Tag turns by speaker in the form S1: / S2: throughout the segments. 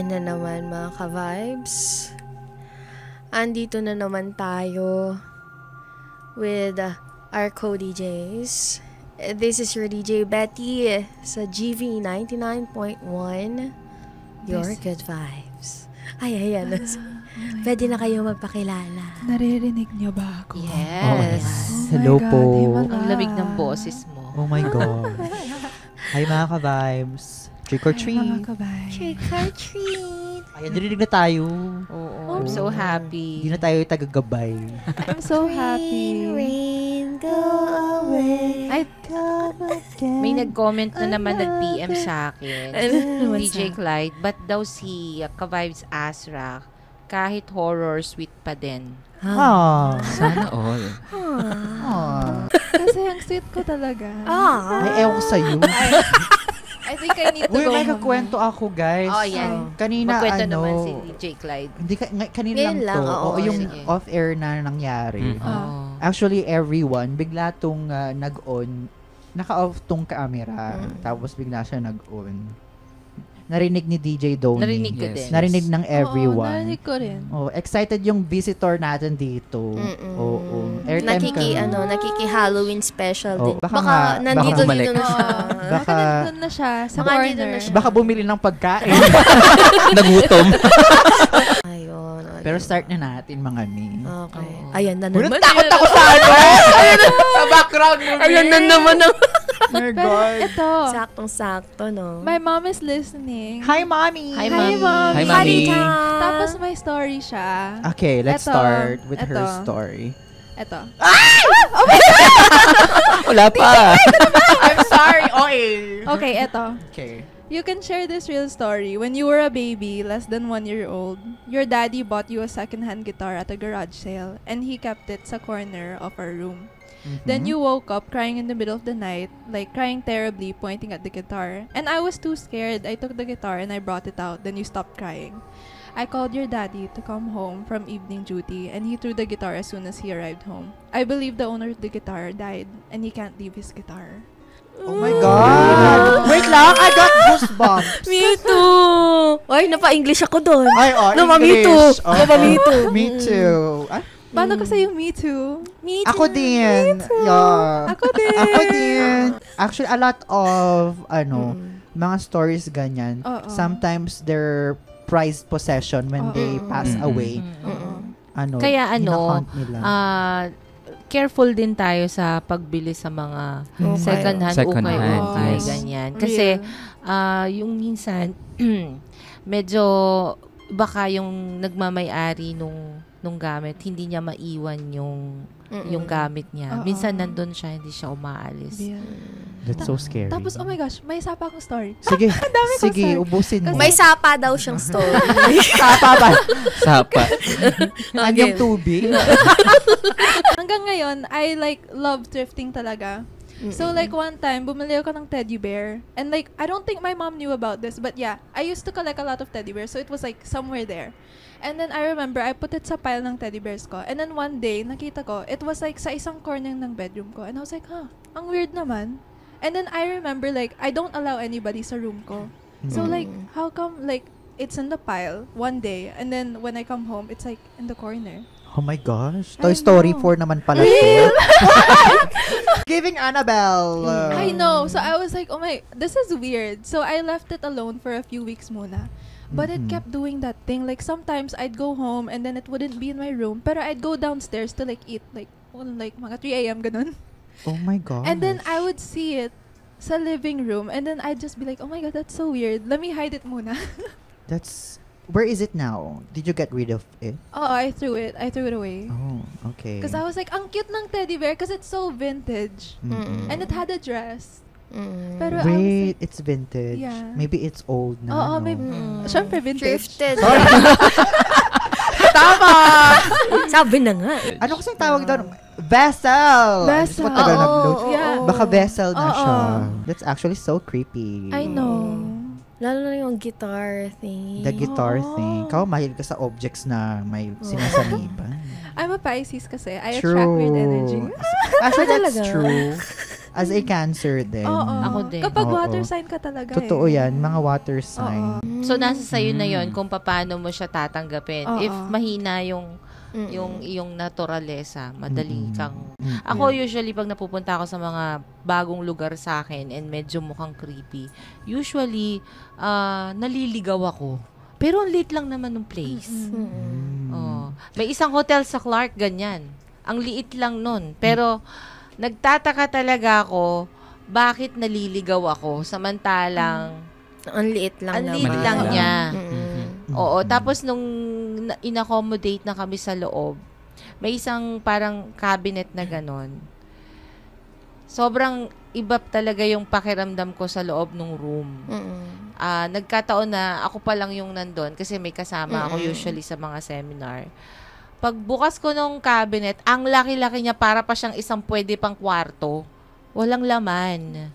S1: Ayan na naman mga ka-vibes. Andito na naman tayo with our co-DJs. This is your DJ Betty sa GV 99.1, Your Good Vibes. Ay, ayan. Pwede na kayo magpakilala.
S2: Naririnig niyo ba ako?
S1: Yes.
S3: Hello
S2: God,
S3: po.
S2: Himala.
S4: Ang lamig ng boses mo.
S3: Oh my God. Hi mga ka-vibes. Trick or treat.
S2: Mga kabay.
S1: Trick or treat.
S3: Ayan, narinig na tayo.
S4: Oo, I'm so happy.
S3: Hindi na tayo tagagabay.
S2: I'm so happy.
S1: Rain, go away.
S2: Ay,
S4: May nag-comment na naman, nag-PM sa akin. DJ Clyde, ba't daw si Ka-Vibes Asra kahit horror sweet pa din?
S5: Sana all.
S2: kasi ang sweet ko talaga.
S3: Ay, ewan ko sa'yo.
S2: I think I need to
S3: Uy,
S2: go
S3: may
S2: home
S3: kakwento
S2: na.
S3: ako, guys.
S4: Oh, yan.
S3: Kanina,
S4: Magkwento naman si DJ Clyde.
S3: Hindi, kanina
S1: Ngayon
S3: lang
S1: lang,
S3: to.
S1: oo,
S3: Oo, yung
S4: sige.
S3: off-air na nangyari.
S4: Oh.
S3: Actually, everyone, bigla tong nag-on, naka-off tong camera, tapos bigla siya nag-on. Narinig ni DJ Donnie.
S4: Narinig ko
S5: Yes.
S4: din.
S3: Narinig ng
S2: Oo,
S3: everyone.
S2: narinig ko rin.
S3: Oh, excited yung visitor natin dito. Oo. Airtime
S1: Nakiki-Halloween special
S3: Oh,
S1: din.
S3: baka
S1: Baka
S3: nga-
S1: nandito
S5: baka
S1: dito na siya.
S2: Baka nandun na siya sa
S1: Baka nandito
S2: corner.
S1: na siya.
S3: Baka bumili ng pagkain.
S5: Nagutom.
S1: Ayun.
S3: Pero start na natin, mga mi.
S1: Okay.
S4: Oo.
S1: Ayan na
S3: Wala,
S1: naman.
S3: takot ako sa ano!
S5: Sa background mo,
S1: Ayan na naman.
S3: Oh my
S2: Pero
S3: God.
S2: ito,
S1: Saktong-sakto, no?
S2: my mom is listening.
S3: Hi, mommy!
S4: Hi,
S2: Hi,
S4: Mommy.
S2: Mommy.
S5: Hi, Mommy.
S2: Tapos may story siya.
S3: Okay, let's
S2: Eto.
S3: start with her
S2: Eto.
S3: story.
S2: Ito.
S5: Wala pa.
S3: I'm sorry, oy!
S2: Okay, ito.
S3: Okay.
S2: You can share this real story. When you were a baby, less than 1 year old, your daddy bought you a second-hand guitar at a garage sale, and he kept it sa corner of our room. Then you woke up crying in the middle of the night, like crying terribly, pointing at the guitar. And I was too scared. I took the guitar and I brought it out. Then you stopped crying. I called your daddy to come home from evening duty, and he threw the guitar as soon as he arrived home. I believe the owner of the guitar died, and he can't leave his guitar.
S3: Oh my God! Wait lang, I got goosebumps.
S1: Me too! Ay, napa-English ako doon.
S3: Ay,
S1: Me too.
S3: English. Oo.
S1: Me too.
S3: Me too. Ay,
S2: Paano kasi yung Me Too?
S1: Me too.
S3: ako din. Yeah.
S2: Ako din.
S3: Ako din. Actually, a lot of, mga stories ganyan.
S2: Oo.
S3: Sometimes they're prized possession when they pass away.
S4: Kaya
S3: ina-count nila.
S4: Careful din tayo sa pagbili sa mga second-hand,
S5: Second-hand,
S4: ukay-ukay,
S5: yes.
S4: ganyan. Kasi, yung minsan, medyo, baka yung nagmamay-ari nung gamit, hindi niya maiwan yung gamit niya.
S2: Oo.
S4: Minsan nandun siya, hindi siya umaalis.
S2: Yeah.
S3: That's so scary.
S2: Tapos, oh my gosh, may isa pa akong story.
S3: Sige,
S2: kong
S3: sige,
S2: story.
S3: ubusin mo.
S1: May sapa daw siyang story.
S3: Sapa ba?
S5: Sapa.
S3: Anyang tubig?
S2: Hanggang ngayon, I love thrifting talaga. So like one time, bumili ako ng teddy bear. And like, I don't think my mom knew about this. But yeah, I used to collect a lot of teddy bears. So it was like somewhere there. And then I remember, I put it sa pile ng teddy bears ko. And then one day, nakita ko, it was like sa isang corner ng bedroom ko. And I was like, ang weird naman. And then I remember like, I don't allow anybody sa room ko. So like, how come like, it's in the pile one day. And then when I come home, it's like in the corner.
S3: Oh my gosh.
S2: I
S3: Toy Story
S2: know.
S3: 4 naman pala to. Giving Annabelle.
S2: I know. So I was like, oh my, this is weird. So I left it alone for a few weeks muna. But it kept doing that thing. Like sometimes I'd go home and then it wouldn't be in my room. Pero I'd go downstairs to like eat like mga 3 a.m. ganun.
S3: Oh my gosh.
S2: And then I would see it sa living room. And then I'd just be like, oh my God, that's so weird. Let me hide it muna.
S3: Where is it now? Did you get rid of it?
S2: Oh, I threw it. I threw it away.
S3: Oh, okay.
S2: Because I was like, ang cute ng teddy bear because it's so vintage. And it had a dress. Pero I was
S3: Wait,
S2: like,
S3: it's vintage.
S2: Yeah.
S3: Maybe it's old na.
S2: oo,
S3: no?
S2: maybe. Syempre, vintage.
S1: Thrifted.
S3: Tama!
S1: Sabi na nga.
S3: Ano kasi tawag doon? Vessel!
S2: Vessel.
S3: Gusto ko tagal
S2: Oo,
S3: nag-load.
S2: yeah.
S3: Baka vessel na
S2: Oo.
S3: siya. That's actually so creepy.
S2: I know.
S1: Lalo na yung guitar thing.
S3: The guitar thing. Ikaw, mahilig ka sa objects na may sinasaniban.
S2: I'm a Pisces kasi. I attract weird energy.
S3: Actually, that's
S1: Talaga?
S3: true. As a Cancer din.
S2: Oo.
S4: Ako din.
S2: Kapag
S3: Oo.
S2: water sign ka talaga
S3: Totoo
S2: eh.
S3: yan, mga water sign.
S4: So, nasa sa'yo na yon kung paano mo siya tatanggapin.
S2: Oo.
S4: If mahina yung iyong naturalesa, madali kang...
S3: Mm.
S4: Ako usually, pag napupunta ako sa mga bagong lugar sa akin and medyo mukhang creepy, usually, naliligaw ako. Pero ang liit lang naman ng place. Oh. May isang hotel sa Clark, ganyan. Ang liit lang nun. Pero, nagtataka talaga ako, bakit naliligaw ako samantalang
S1: Ang liit lang
S4: ang
S1: naman.
S4: liit lang niya.
S1: Mm-mm.
S4: Oo, tapos nung in-accommodate na kami sa loob, may isang parang cabinet na ganon. Sobrang iba talaga yung pakiramdam ko sa loob ng room. Nagkataon na ako pa lang yung nandun kasi may kasama ako usually sa mga seminar. Pagbukas ko nung cabinet, ang laki-laki niya para pa siyang isang pwede pang kwarto. Walang laman.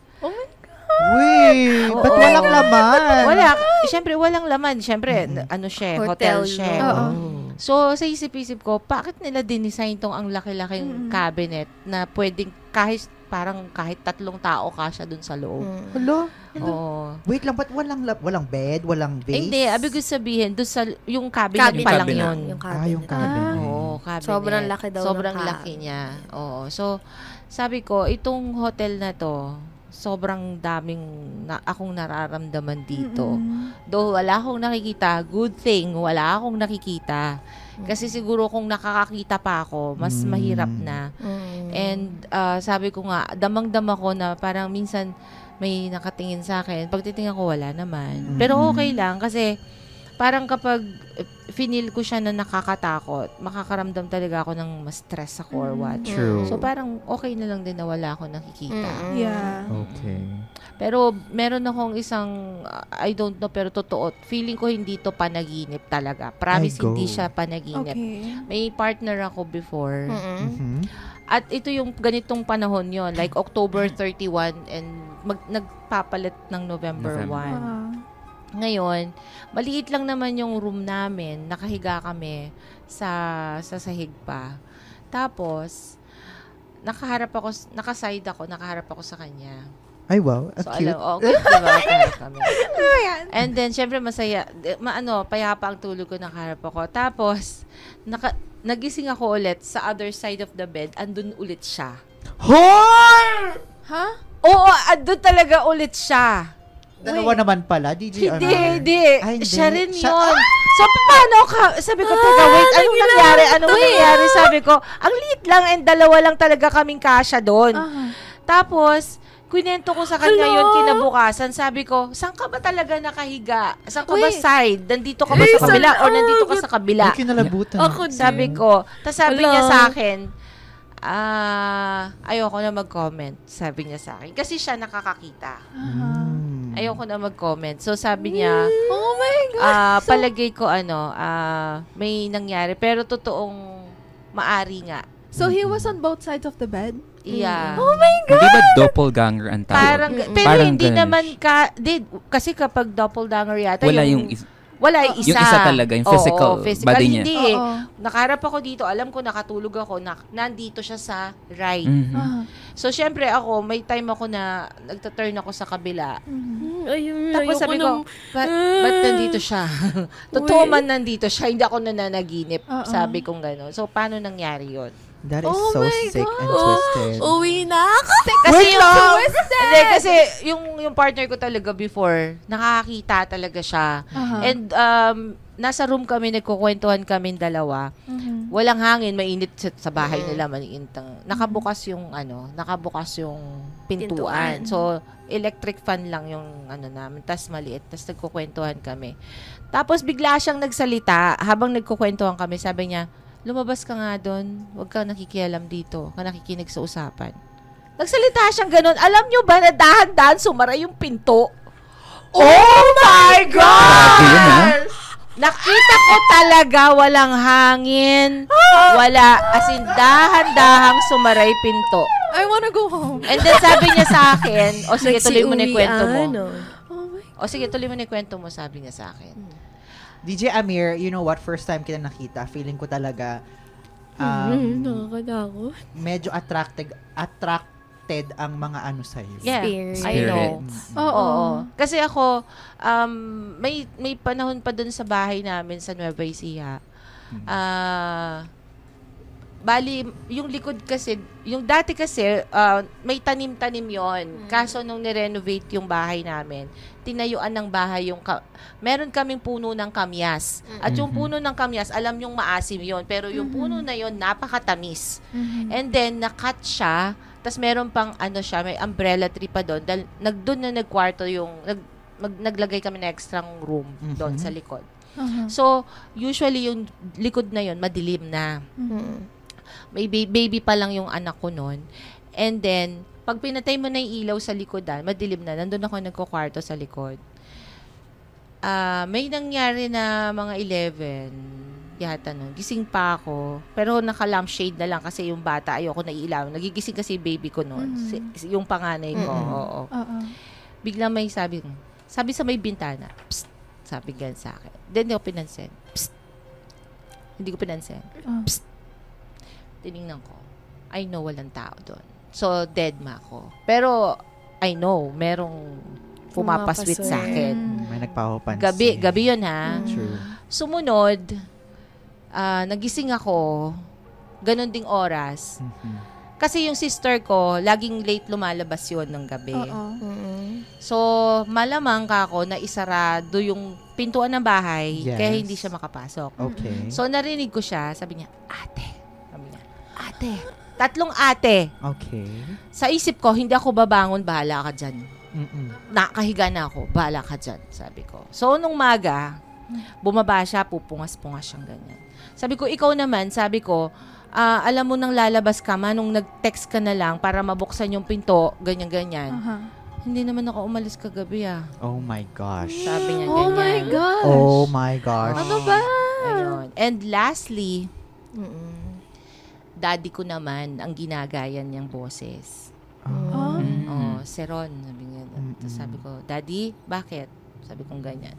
S3: Wait, ba't
S4: Oo.
S3: walang laman?
S4: Wala. Siyempre, walang laman. Siyempre, ano siya, hotel siya.
S2: Oo.
S4: So, sa isip-isip ko, bakit nila dinisign tong ang laki-laking cabinet na pwedeng kahit 3 tao kasya dun sa loob.
S3: Hello?
S4: Oo.
S3: Wait lang, ba't walang bed, walang vase?
S4: Hindi, abig ko sabihin, dun sa, yung cabinet pa lang
S5: Cabinet.
S4: yun.
S1: Yung
S3: Yung cabinet.
S4: Oo, cabinet.
S1: Sobrang laki daw ng
S4: Sobrang
S1: cabinet.
S4: laki niya. Oo. So, sabi ko, itong hotel na to, sobrang daming akong nararamdaman dito. Though wala akong nakikita, good thing, wala akong nakikita. Kasi siguro kung nakakakita pa ako, mas mahirap na. And sabi ko nga, damang-dama ko na parang minsan may nakatingin sa akin. Pagtitingnan ko, wala naman. Pero okay lang kasi parang kapag finil ko siya na nakakatakot, makakaramdam talaga ako ng ma-stress ako or what.
S3: True.
S4: So parang okay na lang din na wala ako nakikita.
S2: Yeah.
S3: Okay.
S4: Pero meron akong isang, I don't know, pero totoo, feeling ko hindi to panaginip talaga. Promise,
S3: Ay, go.
S4: hindi siya panaginip.
S2: Okay.
S4: May partner ako before.
S3: Mhm.
S4: At ito yung ganitong panahon yon, like October 31 and nagpapalit ng November 1. Ngayon, maliit lang naman yung room namin. Nakahiga kami sa sahig pa. Tapos, nakaside ako, nakaharap ako sa kanya.
S3: Ay, wow.
S4: So,
S3: Cute.
S4: cute, diba? Nakaharap kami. And then, syempre, masaya. Payapa ang tulog ko, nakaharap ako. Tapos, nagising ako ulit sa other side of the bed. Andun ulit siya.
S3: Hoy!
S2: Ha?
S4: Oo, andun talaga ulit siya.
S3: Dalawa naman pala, DJ.
S4: Hindi.
S3: Ay, hindi.
S4: Siya rin
S3: Siya-
S4: yun. So, paano ka? Sabi ko, teka, wait, anong nangyari? Anong nangyari? Sabi ko, ang liit lang and dalawa lang talaga kaming kasya doon. Tapos, kwento ko sa kanya yun kinabukasan. Sabi ko, saan ka ba talaga nakahiga? Saan ka ba side? Nandito ka ba sa kabila? Or nandito ka sa kabila?
S3: May kinalabutan.
S4: Sabi ko. Tapos sabi niya sa akin, ayoko na mag-comment. Sabi niya sa akin. Kasi siya nakakakita. Ayoko na mag-comment. So, sabi niya,
S2: Oh my God.
S4: palagay ko may nangyari. Pero totoong maari nga.
S2: So, he was on both sides of the bed?
S4: Yeah.
S2: Oh my God!
S5: Hindi ba doppelganger ang tawag?
S4: Parang, pero
S5: Parang
S4: hindi
S5: ganun
S4: naman kasi kapag doppelganger yata,
S5: Wala
S4: wala isa.
S5: Yung isa talaga, yung physical body niya.
S4: Hindi.
S2: Oo.
S4: Nakaharap ako dito, alam ko nakatulog ako, nandito siya sa right.
S5: Mhm.
S4: So, syempre ako, may time ako na nagta-turn ako sa kabila.
S1: Ayun,
S4: Tapos sabi ko, ba't nandito siya? Totoo man nandito siya, hindi ako nananaginip. Sabi kong gano'n. So, paano nangyari yun?
S3: That is
S2: Oh
S3: so
S2: my
S3: sick
S2: God.
S3: and twisted.
S1: Uwi na ako.
S4: Kasi hindi, kasi yung partner ko talaga before, nakakakita talaga siya. And nasa room kami, nagkukwentuhan kami dalawa. Walang hangin, mainit sa bahay nila, maniintang. Nakabukas yung pintuan. So, electric fan lang yung namin, tas maliit, tas nagkukwentuhan kami. Tapos bigla siyang nagsalita, habang nagkukwentuhan kami, sabi niya, lumabas ka nga doon, huwag kang nakikialam dito, huwag kang nakikinig sa usapan. Nagsalita siyang ganun. Alam nyo ba na dahan-dahan sumara yung pinto? Oh my
S5: Grabe yun, ha?
S4: God! Nakita ko talaga walang hangin. Wala. As in, dahan-dahang sumara yung pinto.
S2: I wanna go home.
S4: And then sabi niya sa akin, o sige, tuloy mo na yung kwento mo.
S2: Oh my
S4: O sige, tuloy mo na yung kwento mo, sabi niya sa akin.
S3: DJ Amir, you know what? First time kita nakita, feeling ko talaga
S1: Nakakatakot.
S3: medyo attracted protected ang mga ano sa'yo.
S4: Yeah,
S1: Spirits.
S4: I know. Oo. Kasi ako, may panahon pa dun sa bahay namin sa Nueva Ecija. Bali, yung likod kasi, yung dati kasi, may tanim-tanim yon. Kaso nung nirenovate yung bahay namin, tinayuan ng bahay yung, meron kaming puno ng kamyas. At yung puno ng kamyas, alam yung maasim yon. Pero yung puno na yon, napakatamis. And then, nakat siya, tas meron pang, may umbrella tree pa doon. Doon na nagkwarto yung, naglagay kami ng extra room doon sa likod. So, usually yung likod na yon madilim na. May baby pa lang yung anak ko noon. And then, pag pinatay mo na yung ilaw sa likodan, madilim na, nandun ako nagkukwarto sa likod. May nangyari na mga 11, yata nun. Gising pa ako. Pero naka-lampshade na lang kasi yung bata, ayoko na ilaw. Nagigising kasi yung baby ko noon. Yung panganay ko. Oo. Biglang may sabi sa may bintana, psst, sabi ganyan sa akin. Then, hindi ko pinansin. Psst. Hindi ko pinansin. Psst. Tinignan ko. I know walang tao doon. So, dead ma ako. Pero, I know, merong pumapaswit sa akin.
S3: May nagpapapansin.
S4: Gabi yun ha.
S3: True.
S4: Sumunod, nagising ako, ganun ding oras. Kasi yung sister ko, laging late lumalabas yun ng gabi. So, malamang ka ako na isarado yung pintuan ng bahay, kaya hindi siya makapasok.
S3: Okay.
S4: So, narinig ko siya, sabi niya, ate. Tatlong ate.
S3: Okay.
S4: Sa isip ko, hindi ako babangon, bahala ka dyan. Nakahiga na ako, bahala ka dyan, sabi ko. So, nung maga, bumaba siya, pupungas-pungas siyang ganyan. Sabi ko, ikaw naman, sabi ko, alam mo nang lalabas ka, manong nag-text ka na lang para mabuksan yung pinto, ganyan-ganyan. Hindi naman ako umalis kagabi
S3: Oh my gosh.
S4: Sabi niya ganyan.
S2: Oh my gosh.
S3: Oh my gosh.
S2: Ano ba?
S4: Ayun. And lastly, daddy ko naman ang ginagayan niyang boses. Si Ron. Sabi niya. Tapos sabi ko, Daddy, bakit? Sabi kong ganyan.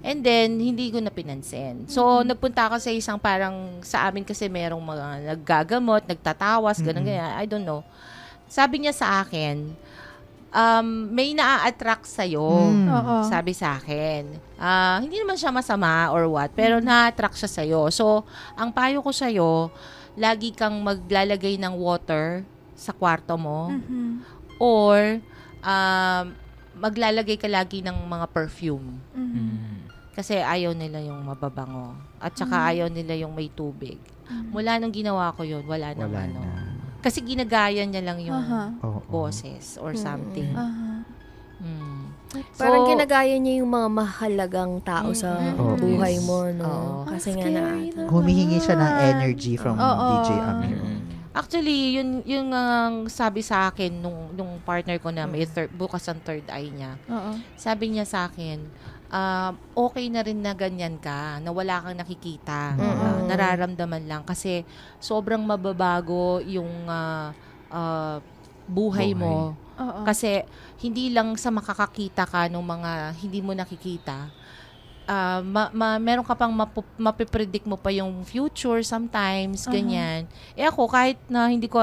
S4: And then, hindi ko na pinansin. So, nagpunta ako sa isang parang, sa amin kasi merong mga naggagamot, nagtatawas, ganyan. I don't know. Sabi niya sa akin, may na-attract sa'yo. Sabi sa akin. Hindi naman siya masama or what, pero na-attract siya sa'yo. So, ang payo ko sa'yo, lagi kang maglalagay ng water sa kwarto mo or maglalagay ka lagi ng mga perfume. Kasi ayaw nila yung mababango. At saka ayaw nila yung may tubig. Mula nung ginawa ko yun, wala nang ano. Kasi ginagaya niya lang yung boses or something.
S1: Parang ginagaya niya yung mga mahalagang tao sa buhay mo, no? Kasi nga
S3: humihingi siya ng energy from DJ Amir.
S4: Actually, yun ang sabi sa akin nung partner ko na may bukas ang third eye niya. Sabi niya sa akin, okay na rin na ganyan ka, na wala kang nakikita. Nararamdaman lang kasi sobrang mababago yung buhay mo. Kasi hindi lang sa makakakita ka ng mga hindi mo nakikita, meron ka pang mapipredict mo pa yung future sometimes, ganyan. Ako, kahit na hindi ko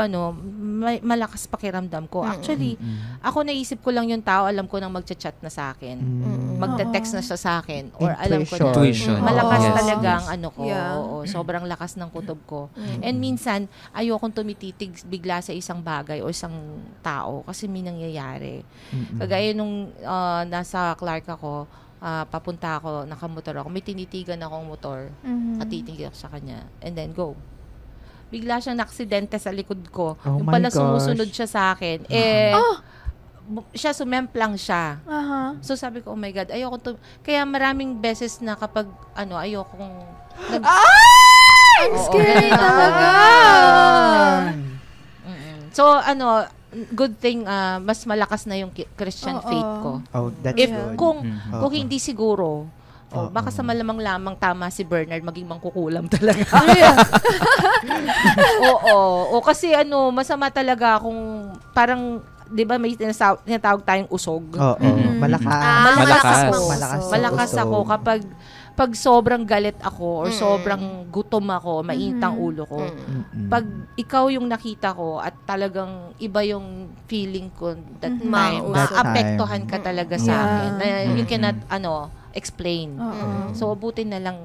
S4: malakas pakiramdam ko. Actually, ako naisip ko lang yung tao, alam ko nang magchat-chat na sa akin. Magte-text na siya sa akin. Or alam ko na malakas talaga ang ko. Oo, sobrang lakas ng kutob ko. And minsan, ayokong tumititig bigla sa isang bagay o isang tao kasi may nangyayari. Kagaya nung nasa Clark ako, papunta ako, nakamotor ako. May tinitigan akong motor. Katitingin ako sa kanya. And then, go. Bigla siyang naksidente sa likod ko. Yung pala sumusunod siya sa akin. Siya, sumemplang siya. So, sabi ko, oh my God, ayoko kaya maraming beses na kapag, ayokong
S2: scary talaga!
S4: So, good thing mas malakas na yung Christian faith ko.
S3: That's
S4: If
S3: good.
S4: Kung hindi siguro, baka sa malamang lamang tama si Bernard maging mangkukulam talaga. Oo, kasi masama talaga kung parang 'di ba may tinatawag tayong usog.
S3: Malakas
S4: Malakas ako kapag pag sobrang galit ako or sobrang gutom ako, mainit ang ulo ko, pag ikaw yung nakita ko at talagang iba yung feeling ko that time, maapektuhan ka talaga sa akin. Na you cannot, explain. So, buti na lang,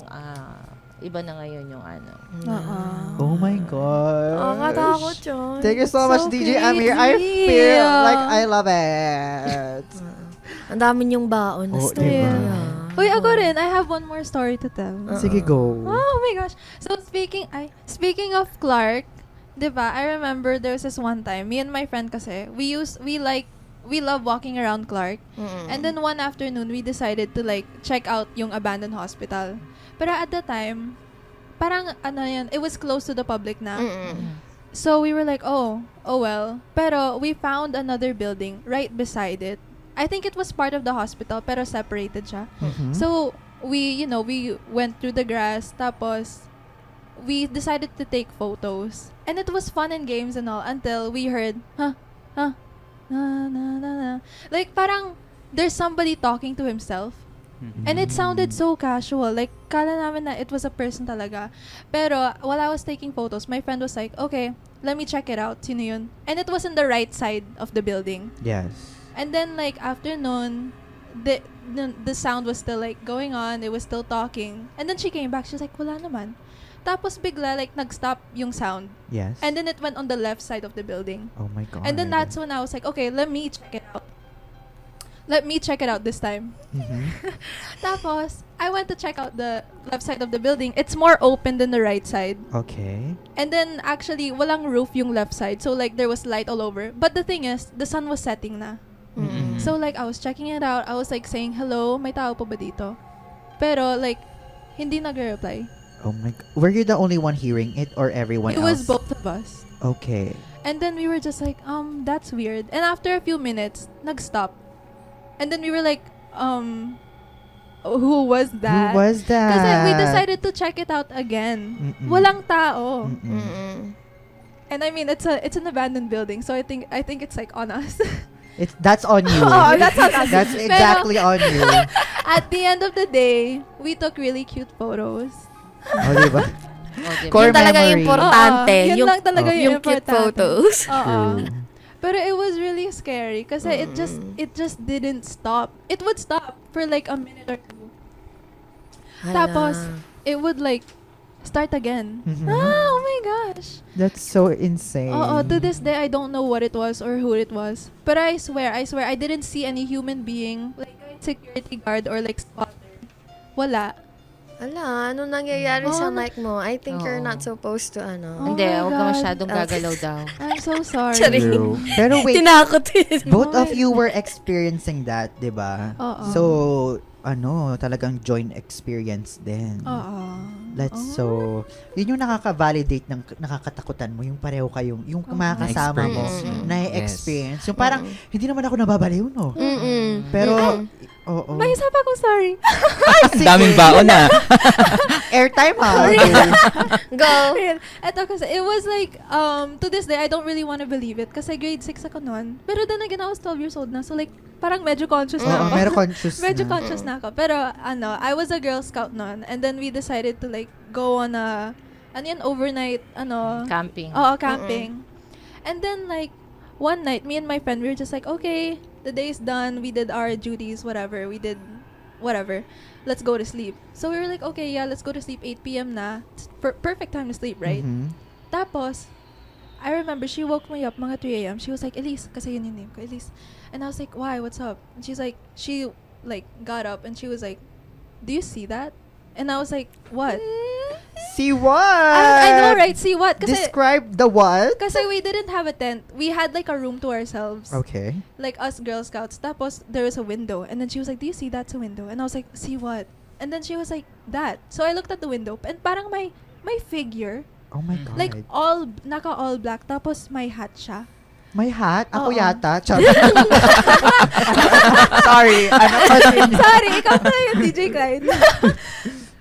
S4: iba na ngayon yung
S3: Oh my God.
S1: Katakot yun.
S3: Thank you so much, DJ Amir. I feel like I love it.
S1: Ang dami niyong baon na story.
S3: Diba?
S2: Uy, ako rin. I have one more story to tell.
S3: Sige, go.
S2: Oh my gosh. So, speaking of Clark, diba, I remember there was this one time, me and my friend kasi, we love walking around Clark. And then one afternoon, we decided to like check out yung abandoned hospital. Pero at the time, parang it was close to the public na. So we were like, oh well. Pero we found another building right beside it. I think it was part of the hospital, pero separated siya. So we went through the grass, tapos we decided to take photos. And it was fun and games and all until we heard, na, na, na, na. Like, parang there's somebody talking to himself. And it sounded so casual. Like, kala namin na it was a person talaga. Pero, while I was taking photos, my friend was like, okay, let me check it out. Sino yun? And it was on the right side of the building.
S3: Yes.
S2: And then, like, after noon, the sound was still, like, going on. It was still talking. And then she came back. She was like, wala naman. Tapos bigla, like, nag-stop yung sound.
S3: Yes.
S2: And then it went on the left side of the building.
S3: Oh my God.
S2: And then that's when I was like, okay, let me check it out. Let me check it out this time. Tapos, I went to check out the left side of the building. It's more open than the right side.
S3: Okay.
S2: And then, actually, walang roof yung left side. So, like, there was light all over. But the thing is, the sun was setting na. So, like, I was checking it out. I was, like, saying, hello, may tao pa ba dito? Pero, like, hindi nag-reply.
S3: Oh my God. Were you the only one hearing it or everyone else?
S2: It was both of us.
S3: Okay.
S2: And then we were just like, that's weird. And after a few minutes, nag-stop. And then we were like, who was that?
S3: Who was that?
S2: Kasi we decided to check it out again. Walang tao. And I mean, it's an abandoned building, so I think it's like on us.
S3: That's on you.
S2: That's on us.
S3: That's exactly on you.
S2: At the end of the day, we took really cute photos.
S3: Oh, diba?
S1: Yun talaga yung importante.
S2: Yun lang talaga yung
S1: cute
S2: importante.
S1: photos.
S3: True.
S2: Pero it was really scary kasi it just didn't stop. It would stop for like a minute or two. Tapos, it would like start again. Oh my gosh.
S3: That's so insane.
S2: To this day, I don't know what it was or who it was. But I swear, I didn't see any human being, like a security guard or like spotter. Wala.
S1: Ala, ano nangyayari sa mic mo? I think you're not supposed to,
S4: Hindi, huwag ka masyadong gagalaw daw.
S2: I'm so sorry.
S3: True. Pero wait,
S1: Tinakot yun.
S3: both of you were experiencing that, diba? So, talagang joint experience din. Yun yung nakaka-validate ng nakakatakutan mo, yung pareho kayong, yung mga kasama mo, na-experience. Yung parang, hindi naman ako nababaliw, no? Pero,
S2: May isa pa akong sorry.
S5: Ang daming baon na.
S3: Airtime, ha?
S1: Go.
S2: Eto kasi, it was like, to this day, I don't really want to believe it kasi grade 6 ako noon. Pero then again, I was 12 years old na. So like, parang medyo conscious na ako. Medyo conscious na ako. Pero, I was a Girl Scout noon. And then we decided to like, go on a, overnight,
S4: Camping.
S2: Camping. And then like, one night, me and my friend, we were just like, okay, the day's done. We did our duties, whatever. We did whatever. Let's go to sleep. So we were like, okay, yeah, let's go to sleep. 8 p.m. na. Perfect time to sleep, right? Tapos, I remember she woke me up mga 3 a.m. She was like, Elise, kasi yun yung name ko, Elise. And I was like, why? What's up? And she's like, she like got up and she was like, do you see that? And I was like, what?
S3: See what?
S2: I know, right? See what? Kasi,
S3: describe the what?
S2: Kasi we didn't have a tent. We had like a room to ourselves.
S3: Okay.
S2: Like us Girl Scouts. Tapos, there was a window. And then she was like, do you see that's a window? And I was like, see what? And then she was like, that. So I looked at the window. And parang may figure.
S3: Oh my God.
S2: Like, naka all black. Tapos, may hat siya.
S3: May hat? Ako yata. Sorry.
S2: Sorry, ikaw na yung DJ Clyde.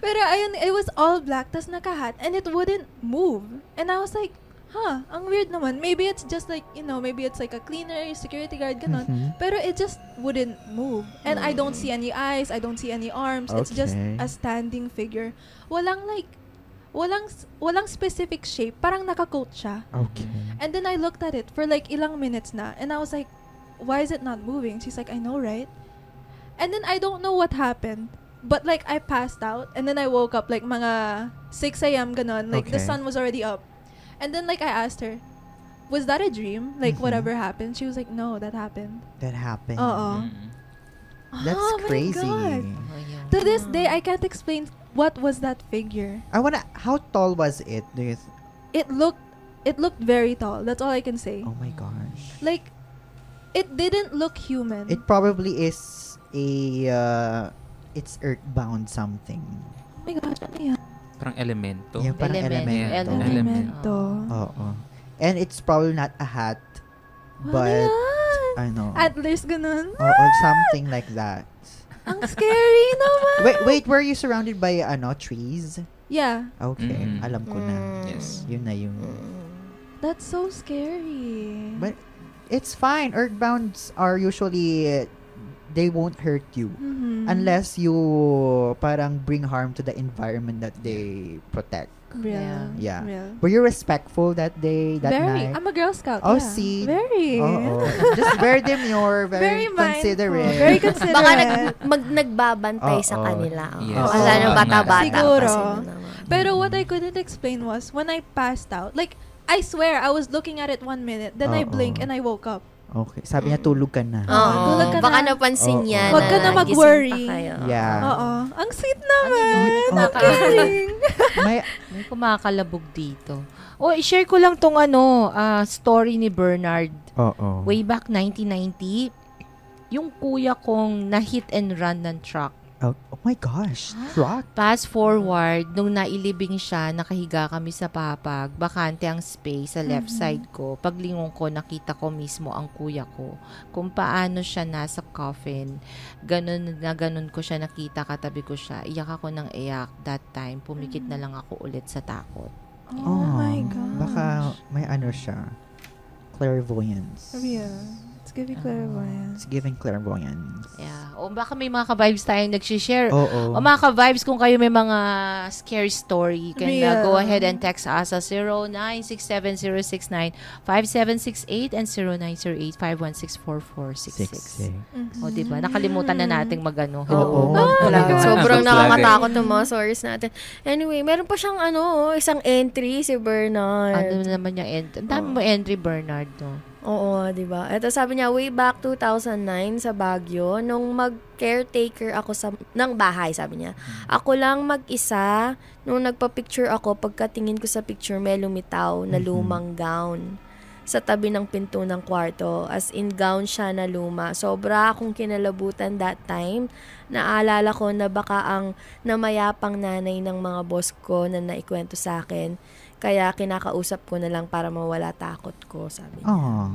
S2: Pero ayun, it was all black, tas naka-hat, and it wouldn't move. And I was like, ang weird naman. Maybe it's just like, maybe it's like a cleaner, security guard, ganon. Pero it just wouldn't move. And I don't see any eyes, I don't see any arms. It's just a standing figure. Walang specific shape. Parang naka-coat siya.
S3: Okay.
S2: And then I looked at it for like ilang minutes na. And I was like, why is it not moving? She's like, I know, right? And then I don't know what happened. But like, I passed out. And then I woke up like mga 6 a.m. ganon. Like, the sun was already up. And then like, I asked her, was that a dream? Like, whatever happened? She was like, no, that happened.
S3: That happened. That's crazy.
S2: My God. To this day, I can't explain what was that figure.
S3: How tall was it?
S2: It looked very tall. That's all I can say.
S3: Oh my gosh.
S2: Like, it didn't look human.
S3: It probably is it's earthbound something.
S2: Oh my gosh, ano yan?
S5: Parang elemento.
S3: Yeah, parang elemento.
S2: Elemento.
S3: Oo. And it's probably not a hat, but ano.
S2: Atlas ganun.
S3: Or something like that.
S2: Ang scary naman.
S3: Wait, were you surrounded by trees?
S2: Yeah.
S3: Okay, alam ko na.
S5: Yes.
S3: Yun na yung.
S2: That's so scary.
S3: But it's fine. Earthbounds are usually they won't hurt you unless you parang bring harm to the environment that they protect.
S2: Real.
S3: Yeah.
S2: Real.
S3: Were you respectful that day, that
S2: Very.
S3: night?
S2: I'm a Girl Scout.
S3: Oh,
S2: yeah.
S3: see.
S2: Very.
S3: Just bear them your very considerate.
S2: Mindful. Very considerate.
S1: Baka nagbabantay sa kanila.
S5: Yes.
S1: Wala nang bata-bata.
S2: Siguro.
S1: Pa sila naman.
S2: Pero what I couldn't explain was when I passed out, like, I swear, I was looking at it 1 minute, then I blinked and I woke up.
S3: Okay. Sabi niya, tulog ka na.
S2: Tulog ka
S1: Baka
S2: na.
S1: napansin niya
S2: Huwag ka na mag-worry.
S1: gising pa kayo.
S3: Yeah.
S2: Oo. Ang sweet naman.
S3: Oo.
S2: Ang caring.
S3: May
S4: kumakalabog dito. I-share ko lang tong story ni Bernard.
S3: Oo.
S4: Way back 1990, yung kuya kong na-hit and run ng truck.
S3: Oh my gosh. Truck?
S4: Fast forward, nung nailibing siya, nakahiga kami sa papag, bakante ang space sa left side ko. Paglingon ko, nakita ko mismo ang kuya ko. Kung paano siya nasa coffin, ganun ko siya nakita, katabi ko siya. Iyak ako ng iyak that time. Pumikit na lang ako ulit sa takot.
S2: Oh my God.
S3: Baka may siya. Clairvoyance.
S2: Real. It's giving clairvoyance.
S3: It's giving clairvoyance.
S4: Yeah. O baka may mga ka-vibes tayong nag-share.
S3: Oo.
S4: O mga ka-vibes, kung kayo may mga scary story, you can go ahead and text us sa 0967-069-5768 and 0908-516-4466. O diba? Nakalimutan na nating mag-ano.
S3: Oo.
S1: Sobrang nakakatakot ng mga stories natin. Anyway, meron pa siyang isang entry si Bernard.
S4: Ano naman yung entry? Ang dami mo entry, Bernard, no?
S1: Oo, di ba? Ito sabi niya, way back 2009 sa Baguio, nung mag-caretaker ako ng bahay, sabi niya. Ako lang mag-isa, nung nagpa-picture ako, pagkatingin ko sa picture, may lumitaw na lumang gown sa tabi ng pinto ng kwarto. As in, gown siya na luma. Sobra akong kinalabutan that time. Naalala ko na baka ang namayapang nanay ng mga boss ko na naikwento sa akin. Kaya kinakausap ko na lang para mawala takot ko, sabi niya.
S3: Oh,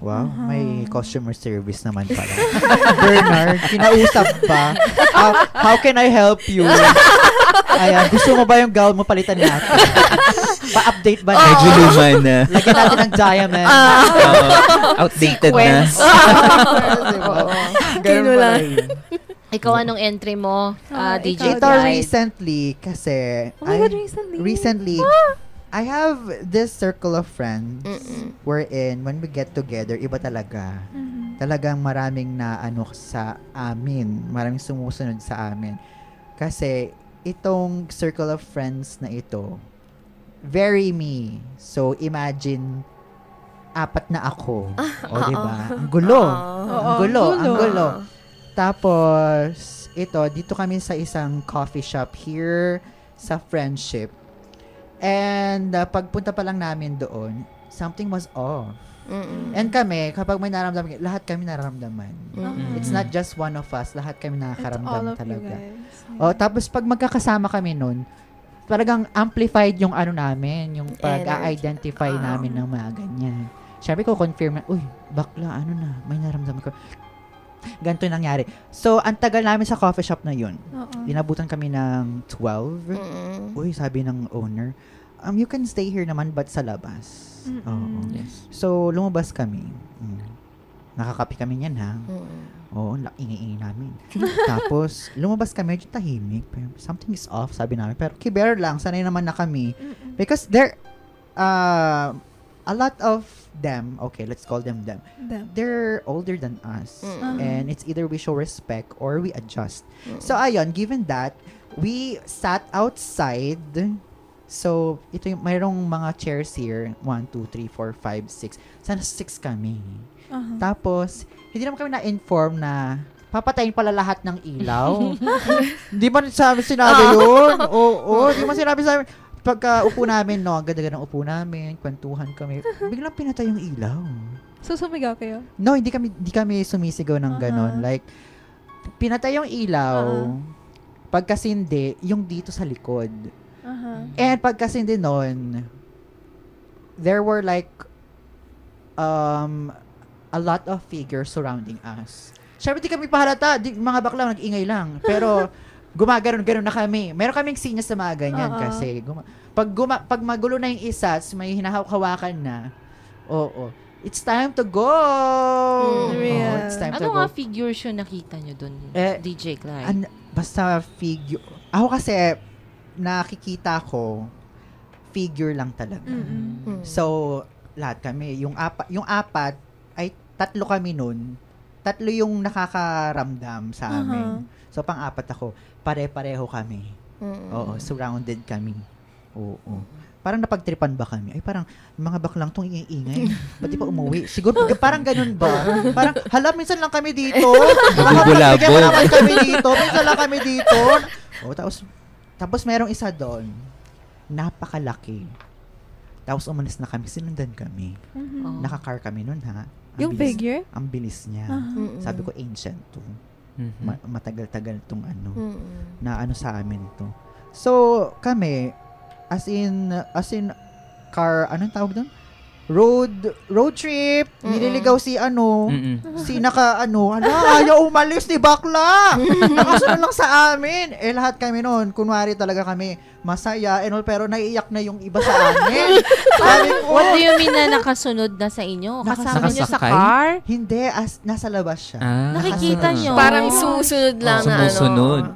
S3: wow. May customer service naman pala. Bernard, kinausap ba? How can I help you? Ayan, gusto mo ba yung gown mo palitan natin? Pa-update ba natin?
S5: Medyo luma na.
S3: Lagyan natin ng diamond.
S5: Outdated na.
S3: Ganun ba yun?
S4: Ikaw, anong entry mo, DJ
S3: Ito
S4: Clyde?
S3: recently, kasi
S2: Oh my God, recently?
S3: I have this circle of friends wherein when we get together, iba talaga. Talagang maraming na sa amin. Maraming sumusunod sa amin. Kasi itong circle of friends na ito, very me. So imagine, 4 na ako. O, diba? Ang gulo. Ang gulo. Tapos, dito kami sa isang coffee shop here sa Friendship. And pagpunta pa lang namin doon, something was off. And kami, kapag may nararamdaman, lahat kami nararamdaman. It's not just one of us, lahat kami nakakaramdam talaga. Tapos pag magkakasama kami noon, talagang amplified yung namin, yung pag-identify namin ng mga ganyan. Siyempre ko confirm na, uy, bakla, may nararamdaman ko. Ganito yung nangyari. So, ang tagal namin sa coffee shop na yun. Inabutan kami ng 12. Uy, sabi ng owner, you can stay here naman, but sa labas. Oo.
S5: Yes.
S3: So, lumabas kami. Nakakapi kami niyan, ha? Oo, ingay-ingay namin. Tapos, lumabas kami, medyo tahimik. Something is off, sabi namin. Pero, kiber lang, sanay naman na kami. Because a lot of them, okay, let's call them them. They're older than us. And it's either we show respect or we adjust. So, ayun, given that, we sat outside. So, ito yung, mayroong mga chairs here. 1, 2, 3, 4, 5, 6. Sana 6 kami. Tapos, hindi naman kami na-inform na papatayin pala lahat ng ilaw. Hindi man sinabi yun. Oo, hindi man sinabi sa amin. Pagka upo namin, no, ang ganda-ganda ng upo namin, kwentuhan kami, biglang pinatay yung ilaw.
S2: So, sumigaw kayo?
S3: No, hindi kami sumisigaw ng ganon. Like, pinatay yung ilaw, pagkasindi, yung dito sa likod. And pagkasindi nun, there were like, a lot of figures surrounding us. Siyempre, di kami pahalata. Mga bakla, nag-ingay lang. Pero, gumaganon-ganon na kami. Meron kaming sinyas sa mga ganyan kasi pag magulo na yung isa, may hinahawakan na, it's time to go! It's time to
S4: Ano
S3: go.
S4: nga figures yung nakita nyo dun, DJ Clyde?
S3: Basta figure. Ako kasi, nakikita ko, figure lang talaga. So, lahat kami. Yung apat, ay 3 kami nun. 3 yung nakakaramdam sa amin. So, pang-apat ako. Pare-pareho kami. Oo, surrounded kami. Oo. Parang napagtripan ba kami? Ay, parang mga baklang tong ingay-ingay. Ba't di pa umuwi? Siguro, parang ganun ba? Parang, hala, minsan lang kami dito.
S5: Bubulabog.
S3: Naman kami dito. Minsan lang kami dito. Tapos merong isa doon. Napakalaki. Tapos umalis na kami. Sinundan kami. Naka-car kami nun, ha?
S2: Yung figure?
S3: Ang bilis niya. Sabi ko, ancient to. Matagal-tagal tong na sa amin to. So, kami, as in car, anong tawag doon? Road trip. Nililigaw si ayaw umalis ni bakla. Nakasunod lang sa amin. Lahat kami noon, kunwari talaga kami masaya pero naiiyak na yung iba sa amin.
S4: What do you mean na nakasunod na sa inyo? Kasama nyo sa car?
S3: Hindi, nasa labas siya.
S4: Nakikita nyo?
S1: Parang susunod lang na
S5: sumusunod.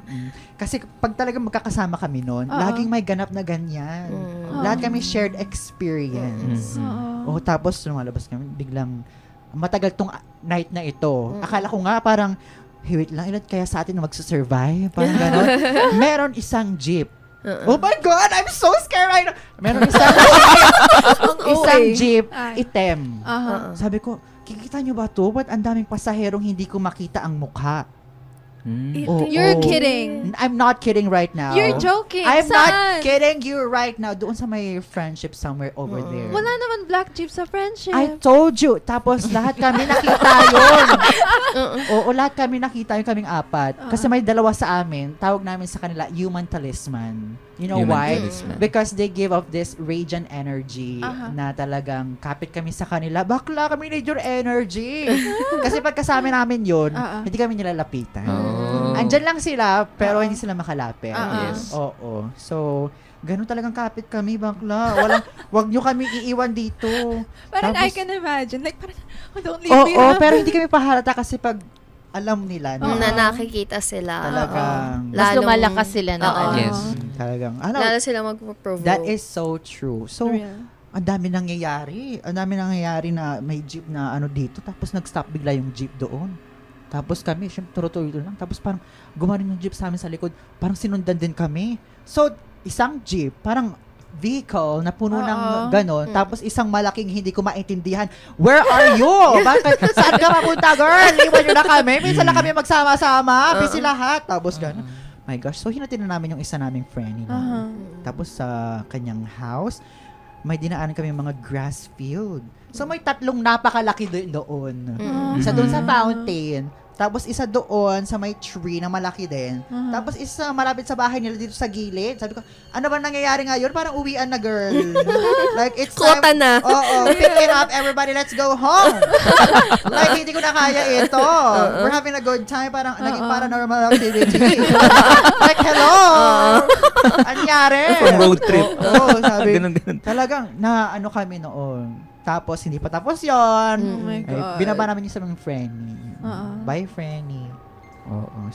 S3: Kasi pag talaga magkakasama kami noon, laging may ganap na ganyan. Lahat kami shared experience. Tapos lumalabas kami, biglang matagal tong night na ito. Akala ko nga parang, wait lang, ilan kaya sa atin na magsusurvive? Parang gano'n. Meron isang jeep. Oh my God, I'm so scared right now. Meron isang jeep, item. Sabi ko, kikita nyo ba to? Ba't ang daming pasaherong hindi ko makita ang mukha?
S2: You're kidding.
S3: I'm not kidding right now.
S2: You're joking.
S3: I'm not kidding you right now. Doon sa may friendship somewhere over there.
S2: Wala naman black jeep sa friendship.
S3: I told you. Tapos lahat kami nakita yun. Lahat kami nakita yung kaming 4. Kasi may 2 sa amin. Tawag namin sa kanila, human talisman. You know why? Because they give off this radiant energy na talagang kapit kami sa kanila. Bakla, kami need your energy. Kasi pagkasama namin yun, hindi kami nilalapitan. Andyan lang sila, pero hindi sila makalapit.
S5: Yes.
S3: Oo. So, ganun talagang kapit kami, bakla. Wag nyo kami iiwan dito.
S2: Parang
S3: Tapos,
S2: I can imagine. Like, parang, don't leave me.
S3: Pero hindi kami pahalata kasi pag alam nila
S1: na nakikita sila.
S3: Talagang,
S4: mas lumalakas sila na.
S5: Yes.
S3: Talagang,
S1: lalo sila mag-provoke.
S3: that is so true. So, ang dami nangyayari. Ang dami nangyayari na may jeep na dito. Tapos nag-stop bigla yung jeep doon. Tapos kami, syempre, tuloy-tuloy lang. Tapos parang gumaling yung jeep sa amin sa likod. Parang sinundan din kami. So, isang jeep, parang vehicle na puno ng ganon. Tapos isang malaking hindi ko maintindihan. Where are you? Bakit? Saan ka mapunta, girl? Iwan nyo na kami. Minsan lang kami magsama-sama. Busy lahat. Tapos ganon. My gosh. So, hinatin na namin yung isa naming friend. Tapos sa kanyang house, may dinaanan kami mga grass field. So, may 3 napakalaki doon. Isa doon sa fountain. Tapos isa doon sa may tree na malaki din. Tapos isa malapit sa bahay nila dito sa gilid. Sabi ko, ano ba nangyayari ngayon? Parang uwian na, girl. Like, it's
S1: Kota
S3: time.
S1: na.
S3: Oo, pick it up, everybody, let's go home. Like, hindi ko na kaya ito. We're having a good time. Parang, naging paranormal activity. Like, hello. Anyari.
S5: From road trip.
S3: Oo, sabi.
S5: Ganun.
S3: Talagang, na ano kami noon. Tapos, hindi pa tapos yon.
S2: Oh my
S3: Ay,
S2: God.
S3: binaba namin yung sa mga Frenny.
S2: Uh-uh.
S3: Bye, Frenny. Oo.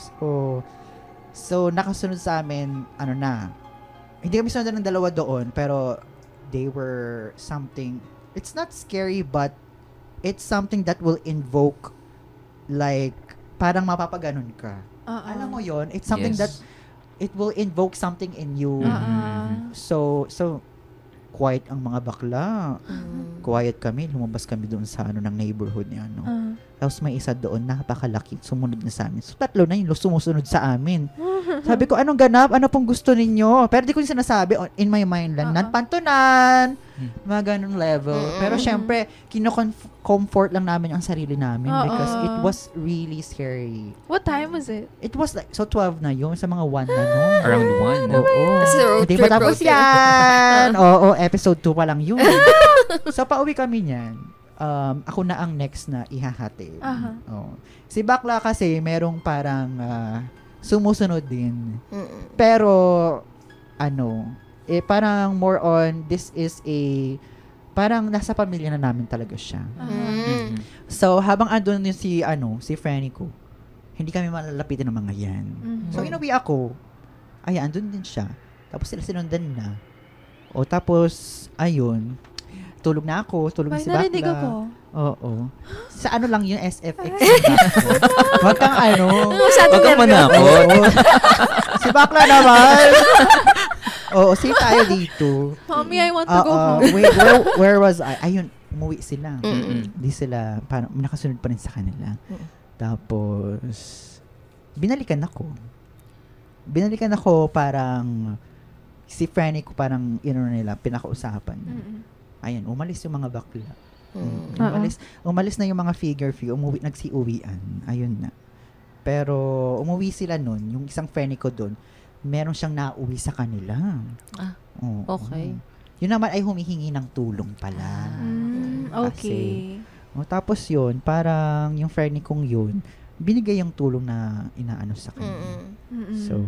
S3: So, nakasunod sa amin, ano na. Hindi kami sunod ng dalawa doon, pero they were something, it's not scary, but it's something that will invoke, like, parang mapapaganon ka. Alam mo yon, it's something that it will invoke something in you. So, quiet ang mga bakla. Quiet kami, lumabas kami doon sa ano ng neighborhood niya, no. Tapos may isa doon, napakalaki, sumunod na sa amin. So, 3 na yun, sumusunod sa amin. Sabi ko, anong ganap? Ano pong gusto ninyo? Pero di ko yung sinasabi, in my mind lang, nanpantunan, mga ganun level. Pero syempre, kino-comfort lang namin ang sarili namin because it was really scary.
S2: What time was it?
S3: It was like, so 12 na yun, sa mga 1 na no.
S5: Around 1.
S3: Oo.
S1: Kasi road
S3: Hindi
S1: trip,
S3: pa tapos
S1: road trip.
S3: yan. Oo, episode 2 pa lang yun. So, pauwi kami niyan. Ako na ang next na ihahati. Oo. Si Bakla kasi, merong parang sumusunod din. Pero, parang more on, this is parang nasa pamilya na namin talaga siya. So, habang andun yung si Franny ko, hindi kami malalapitin ng mga yan. So, inuwi ako. Ay, andun din siya. Tapos sila sinundan na. O, tapos, ayun, tulog na ako, tulog na si Bakla.
S2: Narinig ako.
S3: Oo. Sa ano lang yung SFX. Huwag kang
S5: Huwag kang manakot.
S3: Si Bakla naman. Oo, see tayo dito.
S2: Mommy, I want to go home.
S3: Wait, where was I? Ayun, umuwi sila. Hindi sila, parang nakasunod pa rin sa kanila. Tapos, binalikan ako parang, si Franny ko parang, nila, pinakausapan. Ayun, umalis yung mga bakla. Umalis na yung mga figure, nagsiuwian. Ayun na. Pero, umuwi sila nun, yung isang Franny ko dun, meron siyang nauwi sa kanila.
S4: Okay.
S3: Yun naman ay humihingi ng tulong pala.
S2: Okay.
S3: Tapos yun, parang yung Franny kong yun, binigay yung tulong na inaano sa kanya. So,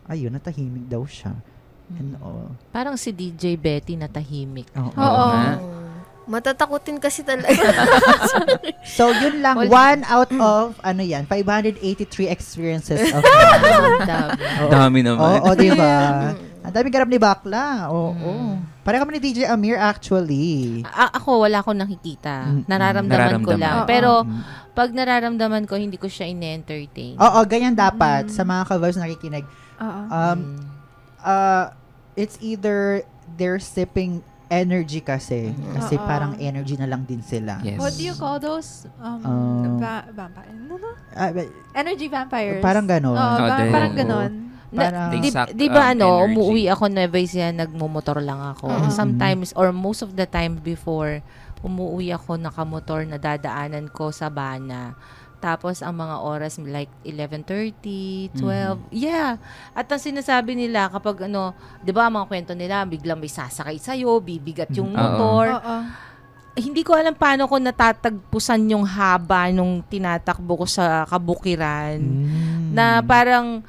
S3: ayun, natahimik daw siya. And all.
S4: Parang si DJ Betty na tahimik.
S2: Oo.
S1: Matatakutin kasi talaga.
S3: So, yun lang. 1 out of, 583 experiences of
S5: Dami naman.
S3: Oo, diba? Ang dami ganap ni Bakla. Oo. Pareho kami ni DJ Amir actually.
S4: Ako, wala akong nakikita. Nararamdaman ko lang. Pero, pag nararamdaman ko, hindi ko siya in-entertain.
S3: Oo, ganyan dapat. Sa mga ka-vibes nakikinig. It's either they're sipping energy kasi parang energy na lang din sila.
S5: Yes.
S2: What do you call those? Vampire? Energy vampires.
S3: Parang ganon.
S2: Parang ganon.
S4: Di ba umuwi ako Nueva Ecija, nagmumotor lang ako. Sometimes or most of the time before, umuwi ako nakamotor na dadaanan ko sa Bana. Tapos, ang mga oras, like, 11:30, 12. Yeah. At ang sinasabi nila, kapag, di ba, mga kwento nila, biglang may sasakay sa'yo, bibigat yung motor. Hindi ko alam paano ko natatagpusan yung haba nung tinatakbo ko sa kabukiran. Na parang,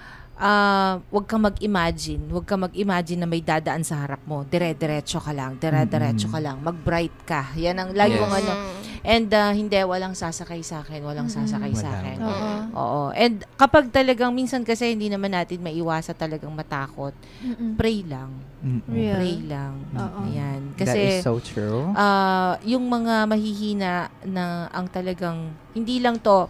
S4: wag kang mag-imagine. Wag kang mag-imagine na may dadaan sa harap mo. Dire-diretso ka lang. Dire-diretso ka lang. Mag-bright ka. Yan ang lagi kong And hindi, walang sasakay sa akin. Walang sasakay sa akin. Oo. And kapag talagang, minsan kasi hindi naman natin maiwasa talagang matakot, pray lang. Pray lang. Ayan. Kasi,
S3: that is so true.
S4: yung mga mahihina na ang talagang, hindi lang to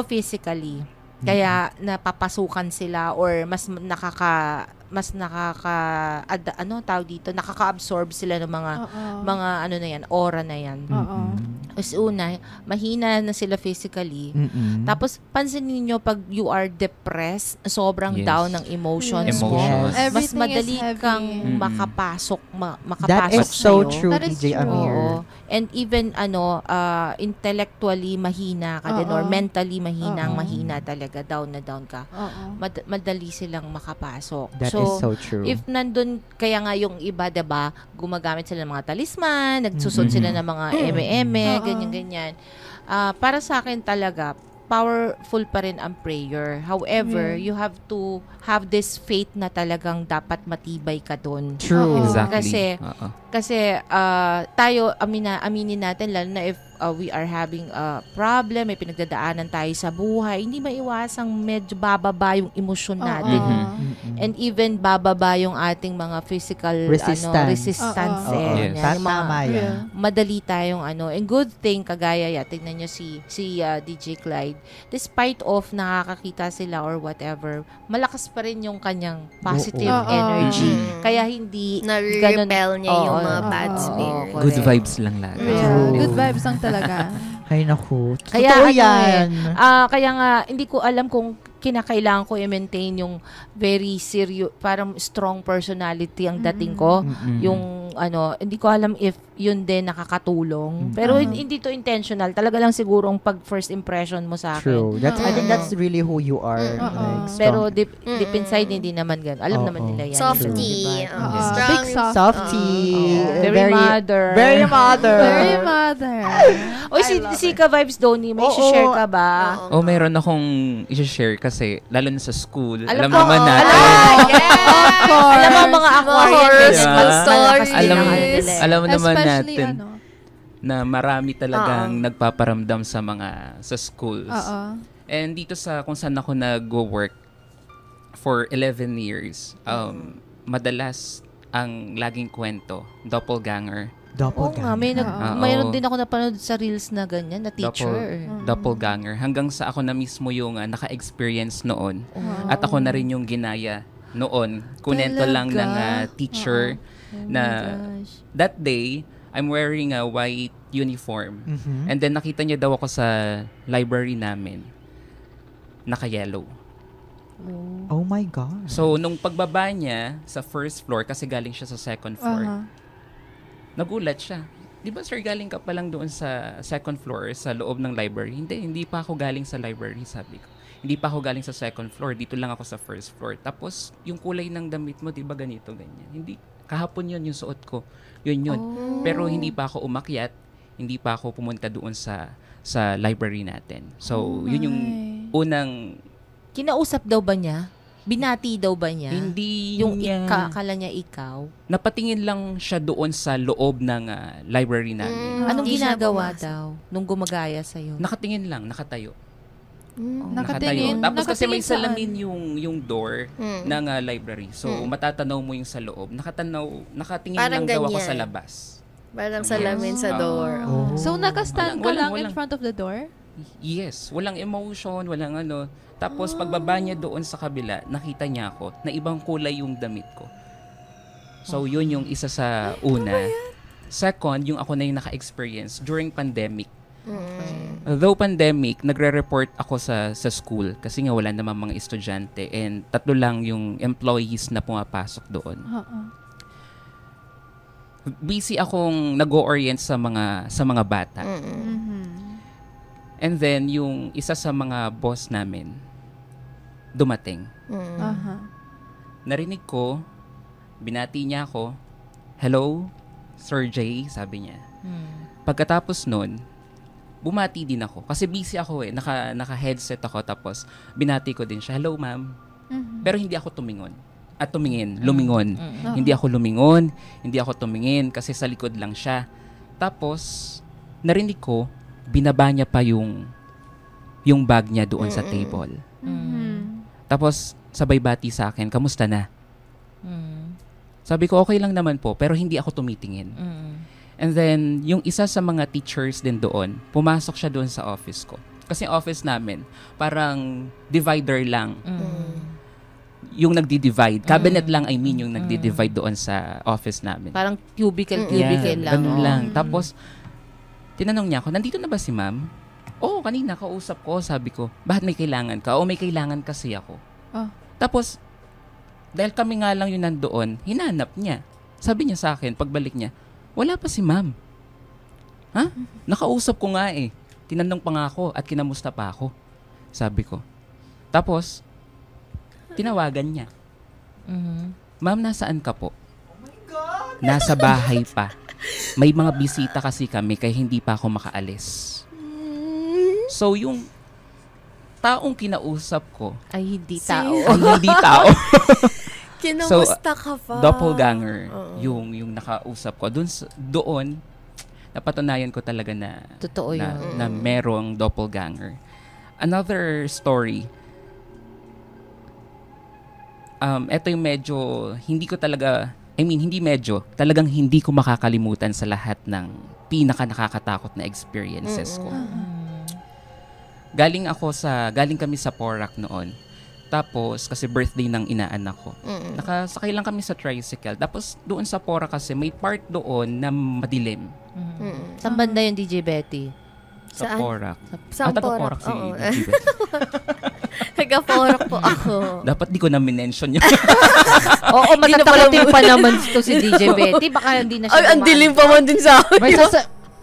S4: physically, kaya napapasukan sila or nakaka-absorb sila ng mga aura na yan. Is una, mahina na sila physically. Tapos, pansinin niyo pag you are depressed, sobrang down ng emotions mo.
S5: Emotions.
S3: Yes.
S4: Mas
S2: Everything
S4: madali
S2: is heavy.
S4: kang makapasok
S3: That is so
S4: sa'yo.
S3: true,
S2: That is
S3: DJ
S2: true.
S3: Amir.
S4: Oo. And even intellectually mahina ka din or mentally mahina talaga, down na down ka. Madali silang makapasok.
S3: That is so true.
S4: If nandun, kaya nga yung iba, diba, gumagamit sila ng mga talisman, nagsusot sila ng mga eme-eme, ganyan-ganyan. Para sa akin talaga, powerful pa rin ang prayer. However, you have to have this faith na talagang dapat matibay ka doon.
S3: True.
S5: Exactly.
S4: Kasi tayo, aminin natin, lalo na if we are having a problem, may pinagdadaanan tayo sa buhay, hindi maiwasang medyo bababa yung emosyon natin. And even bababa yung ating mga physical resistance.
S5: Yes.
S4: Yung mga,
S3: Tama yan.
S4: madali tayong and good thing, kagaya tignan nyo si DJ Clyde, despite of nakakakita sila or whatever, malakas pa rin yung kanyang positive energy. Kaya hindi
S1: Na-repel niya yung mga bad spirits.
S5: Good vibes lang lagi.
S2: Good vibes lang talaga.
S3: Ay, naku.
S4: Kaya
S3: Totoo yan.
S4: kaya nga, hindi ko alam kung kinakailangan ko i-maintain yung very serious, parang strong personality ang dating ko. Yung hindi ko alam if yun din nakakatulong. Pero hindi to intentional. Talaga lang siguro ang pag first impression mo sa akin.
S3: True. I think that's really who you are. Like,
S4: Pero
S3: strong.
S4: deep inside, hindi naman ganun. Alam naman nila yan.
S1: Softy.
S4: Diba?
S2: Big soft.
S3: Softy.
S4: Very mother.
S3: Very mother.
S2: Very mother.
S4: Oy, si Ka Vibes Donnie, may share ka ba?
S5: Meron akong i-share kasi, lalo na sa school, alam
S4: ko,
S5: naman natin.
S4: Alam mo mga Aquarius,
S5: Diba?
S4: stories.
S5: Alam naman
S2: Especially,
S5: natin na marami talagang nagpaparamdam sa schools. And dito sa kung saan ako nag-work for 11 years, madalas ang laging kwento, doppelganger.
S4: Oo nga, mayroon din ako napanood sa reels na ganyan, na teacher.
S5: Doppelganger. Hanggang sa ako na mismo yung naka-experience noon. At ako na rin yung ginaya noon. Kunento lang ng teacher na that day, I'm wearing a white uniform. And then nakita niya daw ako sa library namin. Naka-yellow.
S3: Oh my God.
S5: So, nung pagbaba niya sa first floor, kasi galing siya sa second floor, nagulat siya. Di ba, sir, galing ka pa lang doon sa second floor, sa loob ng library? Hindi pa ako galing sa library, sabi ko. Hindi pa ako galing sa second floor, dito lang ako sa first floor. Tapos, yung kulay ng damit mo, di ba ganito, ganyan? Hindi, kahapon yun yung suot ko. Yun. Pero hindi pa ako umakyat, hindi pa ako pumunta doon sa library natin. So, yun yung unang...
S4: Kinausap daw ba niya? Binati daw ba niya?
S5: Hindi
S4: yung
S5: niya...
S4: akala niya ikaw?
S5: Napatingin lang siya doon sa loob ng library namin.
S4: Anong
S1: Hindi siya
S4: ginagawa
S1: pumasok.
S4: daw nung gumagaya sa'yo?
S5: Nakatingin lang, nakatayo.
S2: Nakatingin.
S5: Tapos kasi may
S2: Nakatingin saan?
S5: salamin yung door ng library. So, matatanaw mo yung sa loob. Nakatingin
S1: Parang
S5: lang daw ako
S1: ganyan.
S5: sa labas.
S1: Parang salamin sa door.
S2: So, nakastand ka lang in
S5: walang.
S2: front of the door?
S5: Yes, walang emotion, walang ano. Tapos pagbaba niya doon sa kabila, nakita niya ako na ibang kulay yung damit ko. So, yun yung isa sa una. Second, yung ako na yung naka-experience during pandemic. Though pandemic, nagre-report ako sa school kasi nga wala namang mga estudyante and 3 lang yung employees na pumapasok doon. Busy akong nag-o-orient sa mga bata. And then yung isa sa mga boss namin dumating. Narinig ko, binati niya ako, "Hello, Sir Jay," sabi niya. Pagkatapos nun, bumati din ako. Kasi busy ako naka-headset ako. Tapos, binati ko din siya, "Hello, ma'am." Pero hindi ako tumingon. Lumingon. Hindi ako lumingon, hindi ako tumingin kasi sa likod lang siya. Tapos, narinig ko, binaba niya pa yung bag niya doon sa table. Tapos, sabay bati sa akin, "Kamusta na?" Sabi ko, "Okay lang naman po," pero hindi ako tumitingin. And then, yung isa sa mga teachers din doon, pumasok siya doon sa office ko. Kasi office namin, parang divider lang. Yung nagdi-divide. Cabinet lang, yung nagdi-divide doon sa office namin.
S4: Parang cubicle
S5: Yeah,
S4: lang.
S5: ganun lang. Tapos, tinanong niya ako, nandito na ba si ma'am? Oo, kanina kausap ko, sabi ko, bakit may kailangan ka? O may kailangan kasi ako.
S2: Oh.
S5: Tapos, dahil kami nga lang yun nandoon, hinanap niya. Sabi niya sa akin, pagbalik niya, wala pa si ma'am. Ha? Nakausap ko nga eh. Tinanong pa nga ako at kinamusta pa ako. Sabi ko. Tapos, tinawagan niya. Ma'am, nasaan ka po? Oh my God! Nasa bahay pa. May mga bisita kasi kami kaya hindi pa ako makaalis. So, yung taong kinausap ko
S4: Ay, hindi tao.
S5: ay hindi tao.
S1: Kinamusta ka pa?
S5: Doppelganger yung nakausap ko. Doon, napatunayan ko talaga na
S4: Totoo yun.
S5: na merong doppelganger. Another story. Ito yung medyo hindi ko talaga, talagang hindi ko makakalimutan sa lahat ng pinaka nakakatakot na experiences ko. Galing kami sa Porac noon. Tapos, kasi birthday ng inaanak ko. Nakasakay lang kami sa tricycle. Tapos, doon sa Porac kasi, may part doon na madilim.
S4: Saan banda yung DJ Betty?
S5: Sa
S1: Saan?
S5: Porac.
S1: Sa
S5: taga
S1: Porac,
S5: Porac si
S1: oo.
S5: DJ.
S1: Taga-Porac po ako.
S5: Dapat di ko na minention yun.
S4: Oo, matatakotin pa naman to si DJ Betty. Baka hindi na siya
S1: Ay, ang dilim pa man din sa akin.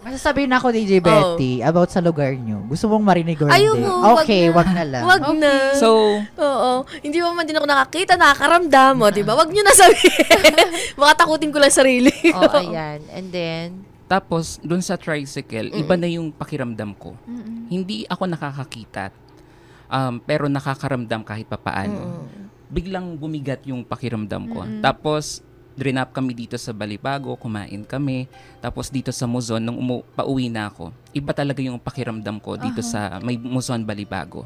S3: May sasabihin ako, DJ Betty, about sa lugar nyo. Gusto mong marinig or hindi?
S1: Ayoko,
S3: Okay,
S1: wag
S3: wag na lang.
S1: Wag na.
S5: So,
S1: Oo. Hindi pa man din ako nakakita, nakakaramdam mo, di ba? Wag nyo na sabihin. Baka takutin ko lang sarili.
S4: Oh, ayan. And then,
S5: tapos, dun sa tricycle, iba na yung pakiramdam ko. Hindi ako nakakakita. Pero nakakaramdam kahit papaano. Biglang bumigat yung pakiramdam ko. Tapos, drinap kami dito sa Balibago, kumain kami. Tapos dito sa Muzon, nung pauwi na ako, iba talaga yung pakiramdam ko dito sa may Muzon, Balibago.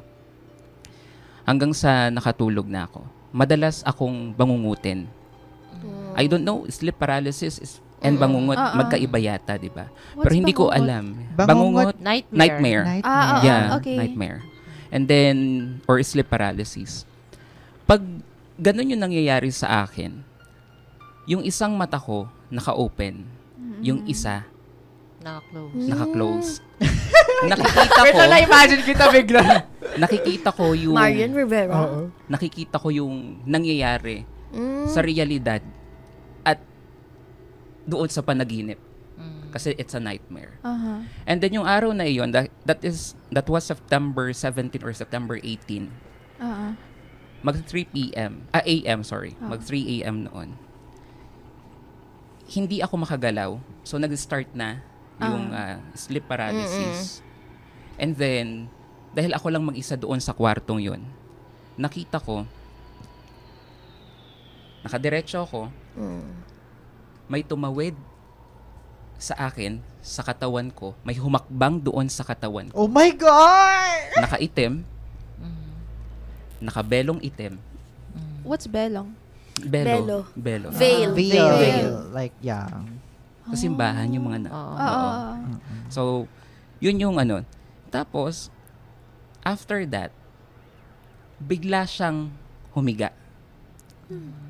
S5: Hanggang sa nakatulog na ako. Madalas akong bangungutin. I don't know, sleep paralysis and bangungot, magkaiba yata, di ba? Pero hindi ko alam. Bangungot, nightmare.
S2: Okay.
S5: Nightmare. And then, or sleep paralysis. Pag ganun yung nangyayari sa akin, yung isang mata ko, naka-open. Yung isa, naka-close. Nakikita ko.
S3: Pero na-imagine kita bigla.
S5: Nakikita ko yung...
S1: Marian Rivera.
S5: Nakikita ko yung nangyayari sa realidad at doon sa panaginip. Kasi it's a nightmare. And then yung araw na iyon, that was September 17 or September 18. Mag 3 p.m. AM, sorry. Mag 3 a.m. noon. Hindi ako makagalaw. So, nag-start na yung sleep paralysis. And then, dahil ako lang mag-isa doon sa kwartong yun, nakita ko, nakadiretso ako, may tumawid sa akin, sa katawan ko, may humakbang doon sa katawan ko.
S3: Oh my God!
S5: Nakaitim, nakabelong itim.
S2: What's belong?
S5: Belo.
S1: Veil.
S3: Like, yeah.
S5: Sa simbahan yung mga So, yun yung ano. Tapos, after that, bigla siyang humiga.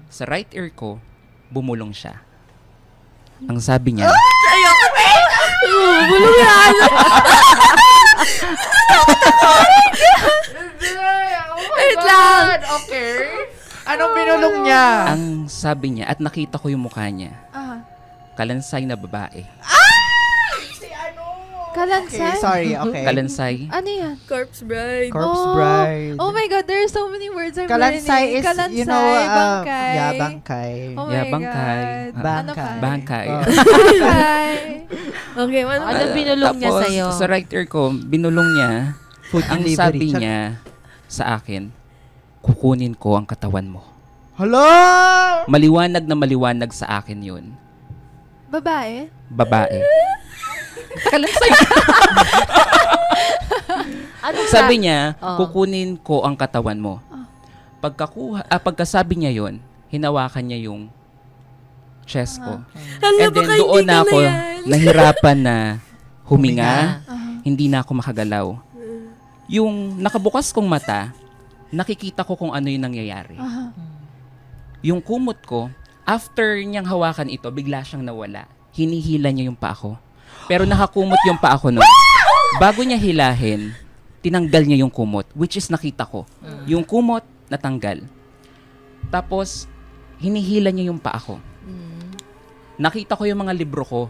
S5: Sa right ear ko, bumulong siya. Ang sabi niya,
S1: Ayoko! Bulong yan! Wait lang!
S3: Okay. Anong binulong niya?
S5: ang sabi niya, at nakita ko yung mukha niya, kalansay na babae.
S2: Kalansay?
S3: Okay, sorry, okay.
S5: Kalansay.
S2: Ano yan?
S1: Corpse Bride.
S3: Corpse Bride.
S2: Oh my God, there are so many words I'm
S3: Kalansay
S2: learning.
S3: is,
S2: Kalansay,
S3: you know,
S2: bangkay.
S3: yeah, bangkay.
S2: Oh
S5: Yeah,
S2: my
S5: bangkay.
S2: God.
S3: Bangkay.
S2: Ano pa?
S5: Bangkay.
S2: Bangkay.
S1: Okay,
S4: ano binulong niya
S5: Tapos,
S4: sa'yo?
S5: sa right ear ko, binulong niya,
S3: Food
S5: ang
S3: delivery.
S5: sabi niya sa akin, kukunin ko ang katawan mo.
S3: Hello!
S5: Maliwanag na maliwanag sa akin yun.
S2: Babae?
S5: Babae. Kalansay.
S4: Anong
S5: Sabi niya,
S4: Oh.
S5: kukunin ko ang katawan mo. Pagkasabi niya yon, hinawakan niya yung chest ko.
S1: Hala,
S5: And then
S1: baka
S5: doon
S1: hindi
S5: na
S1: ka
S5: ako
S1: na yan.
S5: nahirapan na huminga. Hindi na ako makagalaw. Yung nakabukas kong mata, nakikita ko kung ano yung nangyayari. Yung kumot ko, after niyang hawakan ito, bigla siyang nawala. Hinihila niya yung paa ko. Pero nakakumot yung paa ko nun. Bago niya hilahin, tinanggal niya yung kumot, which is nakita ko. Yung kumot, natanggal. Tapos, hinihila niya yung paa ko. Nakita ko yung mga libro ko,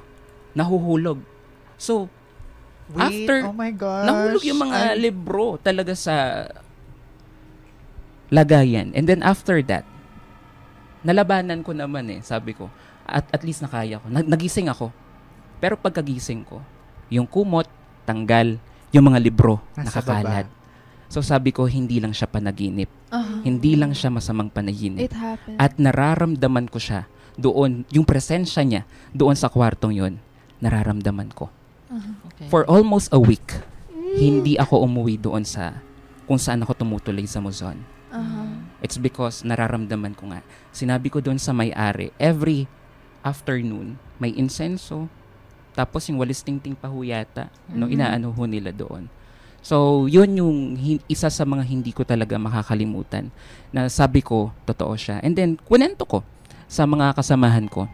S5: nahuhulog. So, after,
S3: oh my gosh.
S5: nahulog yung mga libro talaga sa lagayan. And then after that, nalabanan ko naman sabi ko, at least nakaya ko. Nagising ako. Pero pagkagising ko, yung kumot, tanggal, yung mga libro,
S3: Nasa
S5: nakakalat. So sabi ko, hindi lang siya panaginip. Hindi lang siya masamang panaginip.
S2: It happened.
S5: At nararamdaman ko siya doon, yung presensya niya doon sa kwartong yun, nararamdaman ko.
S4: Okay.
S5: For almost a week, hindi ako umuwi doon sa kung saan ako tumutuloy sa Muzon. It's because nararamdaman ko nga. Sinabi ko doon sa may-ari, every afternoon, may insenso, tapos yung walis tingting pa ho yata, inaano ho nila doon. So, yun yung isa sa mga hindi ko talaga makakalimutan na sabi ko, totoo siya. And then, kunento ko sa mga kasamahan ko.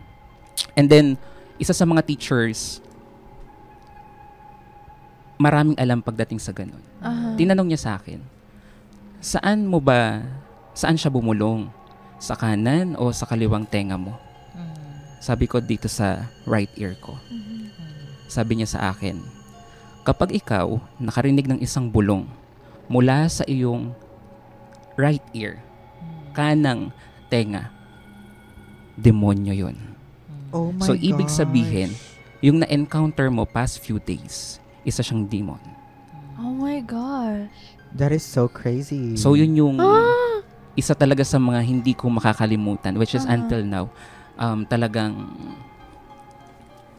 S5: And then, isa sa mga teachers, maraming alam pagdating sa ganun. Tinanong niya sa akin, saan siya bumulong? Sa kanan o sa kaliwang tenga mo? Sabi ko dito sa right ear ko. Sabi niya sa akin, kapag ikaw nakarinig ng isang bulong mula sa iyong right ear, kanang tenga, demonyo yun.
S3: Oh my
S5: So, ibig
S3: gosh.
S5: sabihin, yung na-encounter mo past few days, isa siyang demon.
S2: Oh my gosh.
S3: That is so crazy.
S5: So, yun yung isa talaga sa mga hindi ko makakalimutan, which is until now, talagang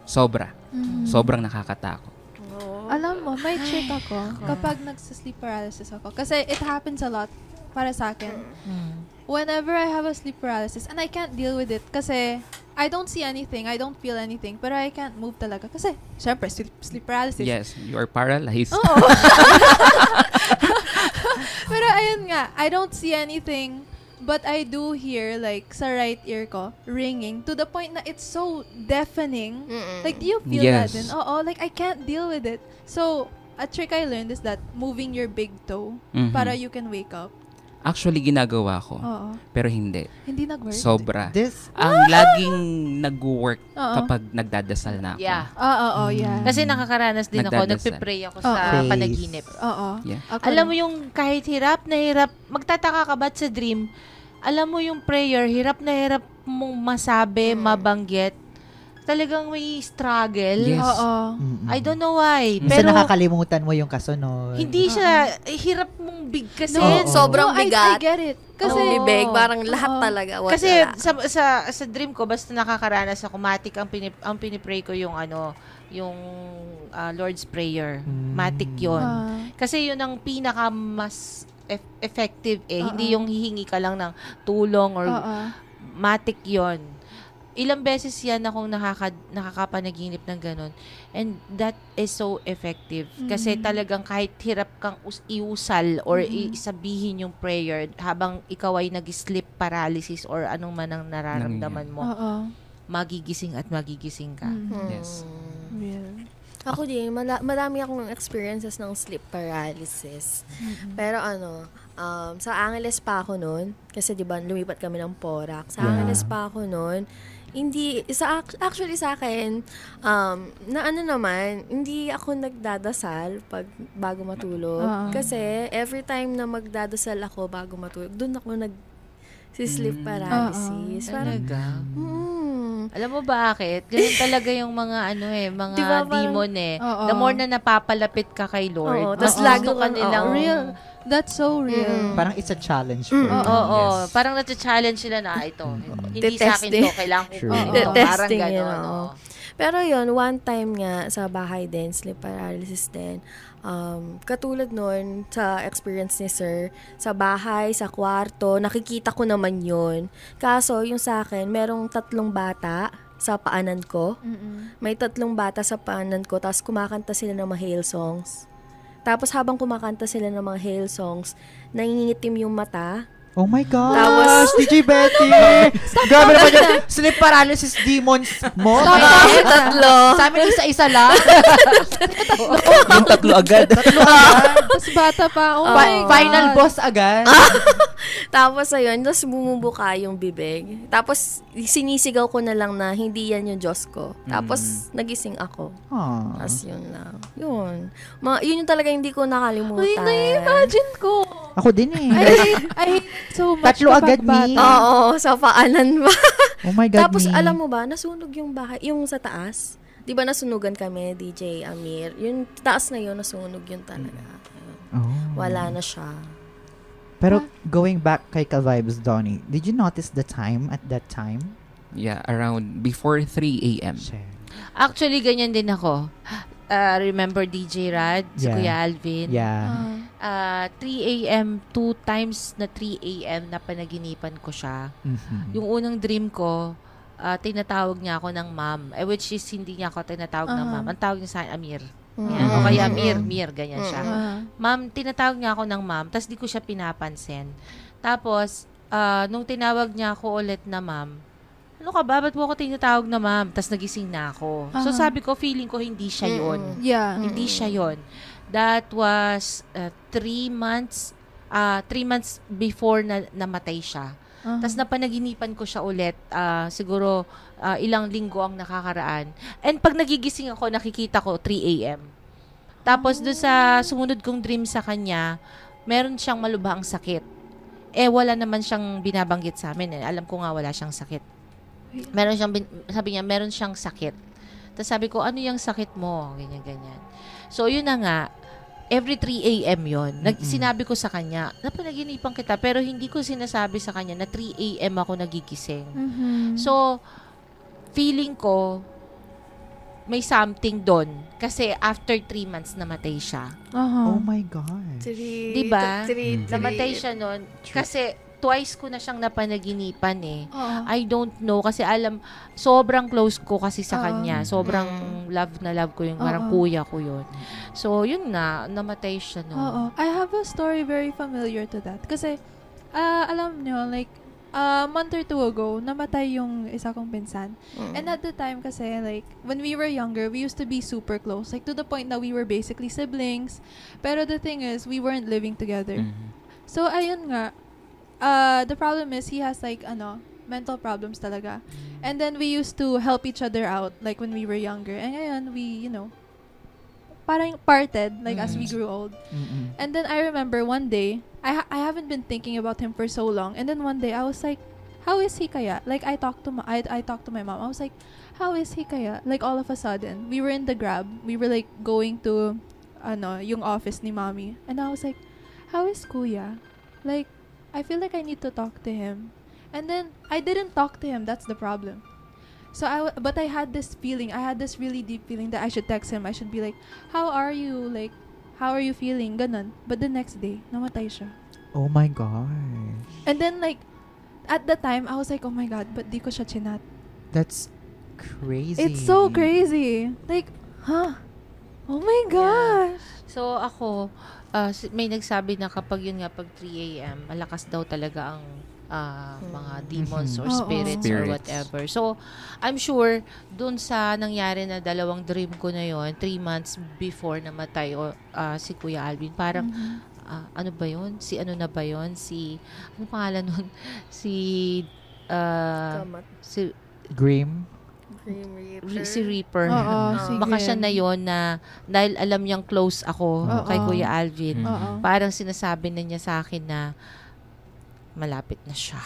S5: sobrang nakakatakot.
S2: Alam mo, may trick ako kapag nagsasleep paralysis ako. Kasi it happens a lot para sa akin. Whenever I have a sleep paralysis and I can't deal with it kasi I don't see anything, I don't feel anything, pero I can't move talaga. Kasi, syempre, sleep paralysis.
S5: Yes, you are paralyzed.
S2: Oo. Pero ayun nga, I don't see anything, but I do hear like sa right ear ko ringing to the point na it's so deafening. Like, do you feel that
S5: Yes.
S2: din? Oo, like I can't deal with it. So, a trick I learned is that moving your big toe para you can wake up.
S5: Actually, ginagawa ko.
S2: Oo.
S5: Pero hindi.
S2: Hindi nag-work.
S5: Sobra.
S3: This,
S5: Ang laging nag-work
S2: Oo.
S5: kapag nagdadasal na ako.
S4: Yeah.
S2: Oo, yeah.
S4: Kasi nakakaranas din ako,
S5: Nagdadasal.
S4: nagpe-pray ako
S2: Oo.
S4: sa
S3: Praise.
S4: panaginip.
S2: Oo.
S5: Yeah.
S2: Ako
S4: Alam
S2: rin.
S4: mo yung kahit hirap na hirap, magtataka ka ba't sa dream, alam mo yung prayer, hirap na hirap mong masabi, mabanggit, talagang may struggle.
S5: Yes.
S2: Oo.
S4: I don't know why.
S3: Minsan
S4: Pero
S3: nakakalimutan mo yung kasunod.
S4: hindi siya, hirap mong bigkasin.
S3: Oo.
S1: Sobrang
S2: No, I
S1: bigat.
S2: get it. Kasi,
S1: Kasi bibig, parang lahat
S2: Oo.
S1: talaga. Wala.
S4: Kasi sa dream ko, basta nakakaranas ako, matik ang pinipray ko yung yung Lord's Prayer. Matik yun. Kasi yun ang pinaka mas effective Hindi yung hihingi ka lang ng tulong or matik yun. Ilang beses yan akong nakakapanaginip ng ganun. And that is so effective. Kasi talagang kahit hirap kang iusal or isabihin yung prayer habang ikaw ay nag-sleep paralysis or anong man ang nararamdaman mo,
S2: Oo.
S4: magigising at magigising ka.
S5: Yes.
S2: Real.
S1: Ako din, marami akong experiences ng sleep paralysis. Pero sa Angeles pa ako noon, kasi di ba lumipat kami ng Porac. Sa Angeles pa ako noon, actually sa akin, hindi ako nagdadasal bago matulog. Kasi every time na magdadasal ako bago matulog, doon ako sleep paralysis. Parang,
S4: Talaga? Alam mo bakit? Ganun talaga yung mga mga
S1: Di ba, parang-
S4: demon
S2: Oo.
S4: The more na napapalapit ka kay Lord,
S1: Oo,
S4: mas
S1: tas lagi
S4: gusto ka nilang
S2: Real. That's so real.
S3: Parang it's a challenge for you.
S4: Oo,
S5: Yes.
S4: parang nati-challenge sila na ito. Hindi sa akin
S1: Testing.
S4: to, kailangan ko
S3: True.
S4: kunin to. Parang
S1: Testing yun,
S4: gano'n.
S1: oo. Pero yun, one time nga sa bahay din, sleep paralysis din. Katulad nun, sa experience ni Sir, sa bahay, sa kwarto, nakikita ko naman yun. Kaso, yung sa akin, merong 3 bata sa paanan ko. May 3 bata sa paanan ko, tapos kumakanta sila ng mga Hail songs. Tapos habang kumakanta sila ng mga Hail songs, nangingitim yung mata,
S3: Oh my gosh,
S1: Tapos-
S3: DJ Betty! Grabe naman yung sleep paralysis demons mo.
S1: Tatlo.
S3: Sa amin, isa-isa lang.
S5: Yung tatlo agad.
S2: Tapos bata pa. Oh my God.
S3: Final boss agad.
S1: Tapos ayun, tapos bumubuka yung bibig. Tapos sinisigaw ko na lang na hindi yan yung Diyos ko. Tapos nagising ako.
S3: Aww.
S1: Tapos yun lang. Yun. Yun yung talaga hindi ko nakalimutan.
S2: Uy, na-imagine ko.
S3: Ako din eh.
S2: I hate so much
S3: Tatlo agad,
S2: kapag
S3: ni.
S2: bata.
S1: Oo, sa paanan ba?
S3: Oh my God,
S1: Tapos
S3: ni.
S1: alam mo ba, nasunog yung bahay, yung sa taas. Di ba nasunugan kami, DJ Amir? Yung taas na yun, nasunog yun talaga.
S3: Oh.
S1: Wala na siya.
S3: Pero going back kay Ka-Vibes, Donnie, did you notice the time at that time?
S5: Yeah, around before 3 a.m.
S4: Actually, ganyan din ako. Remember DJ Rad? Si
S3: Yeah.
S4: Kuya Alvin?
S3: Yeah.
S4: 3 a.m., 2 times na 3 a.m. na panaginipan ko siya.
S3: Mhm.
S4: Yung unang dream ko, tinatawag niya ako ng ma'am. Which is, hindi niya ako tinatawag ng ma'am. Ang tawag niya sa akin, Amir. Yan. O kaya Mir, ganyan siya. Ma'am, tinatawag niya ako ng ma'am, tapos di ko siya pinapansin. Tapos, nung tinawag niya ako ulit na ma'am, ano ka ba? Ba't mo ako tinatawag na ma'am? Tapos nagising na ako. So sabi ko, feeling ko hindi siya yun.
S2: Yeah.
S4: Hindi siya yun. That was 3 months, 3 months before na namatay siya. Tapos napanaginipan ko siya ulit, siguro ilang linggo ang nakakaraan. And pag nagigising ako, nakikita ko 3 a.m. Tapos doon sa sumunod kong dream sa kanya, meron siyang malubhang sakit. Wala naman siyang binabanggit sa amin. Alam ko nga wala siyang sakit. Meron siyang, sabi niya, meron siyang sakit. Tapos sabi ko, ano yung sakit mo? Ganyan. So, yun na nga, every 3 a.m. yun. Sinabi ko sa kanya, napanaginipan kita, pero hindi ko sinasabi sa kanya na 3 a.m. ako nagigising. So, feeling ko, may something doon. Kasi after 3 months, namatay siya.
S3: Oh my God.
S4: Diba? Namatay siya noon. Kasi, twice ko na siyang napanaginipan eh. I don't know kasi sobrang close ko kasi sa kanya. Sobrang love na love ko yung parang kuya ko yun. So, yun na, namatay siya noon.
S2: I have a story very familiar to that. Kasi, alam nyo, like, a month or 2 ago, namatay yung isa kong pinsan. And at the time kasi, like, when we were younger, we used to be super close. Like, to the point na we were basically siblings. Pero the thing is, we weren't living together. So, ayun nga, the problem is he has like mental problems talaga. And then we used to help each other out like when we were younger. And ngayon we, parang parted like as we grew old. And then I remember one day, I haven't been thinking about him for so long. And then one day I was like, how is he kaya? Like I talked to my mom. I was like, how is he kaya? Like all of a sudden, we were in the Grab. We were like going to yung office ni mommy. And I was like, how is kuya? Like I feel like I need to talk to him. And then, I didn't talk to him. That's the problem. So, but I had this feeling. I had this really deep feeling that I should text him. I should be like, how are you? Like, how are you feeling? Ganon. But the next day, namatay siya.
S3: Oh my God.
S2: And then, like, at the time, I was like, oh my God, but di ko siya chinat.
S3: That's crazy.
S2: It's so crazy. Like, huh? Oh my gosh.
S4: So, ako, may nagsabi na kapag yun nga, pag 3 a.m., malakas daw talaga ang mga demons or spirits or whatever. So, I'm sure, dun sa nangyari na 2 dream ko na yon 3 months before namatay si Kuya Alvin, parang, ano ba yun? Si ano na ba yun? Ano pangalan nun? Si
S3: Grim?
S1: Grim Reaper.
S4: Si Reaper.
S2: Sige.
S4: Baka siya na yon na dahil alam niyang close ako kay Kuya Alvin. Parang sinasabi na niya sa akin na malapit na siya.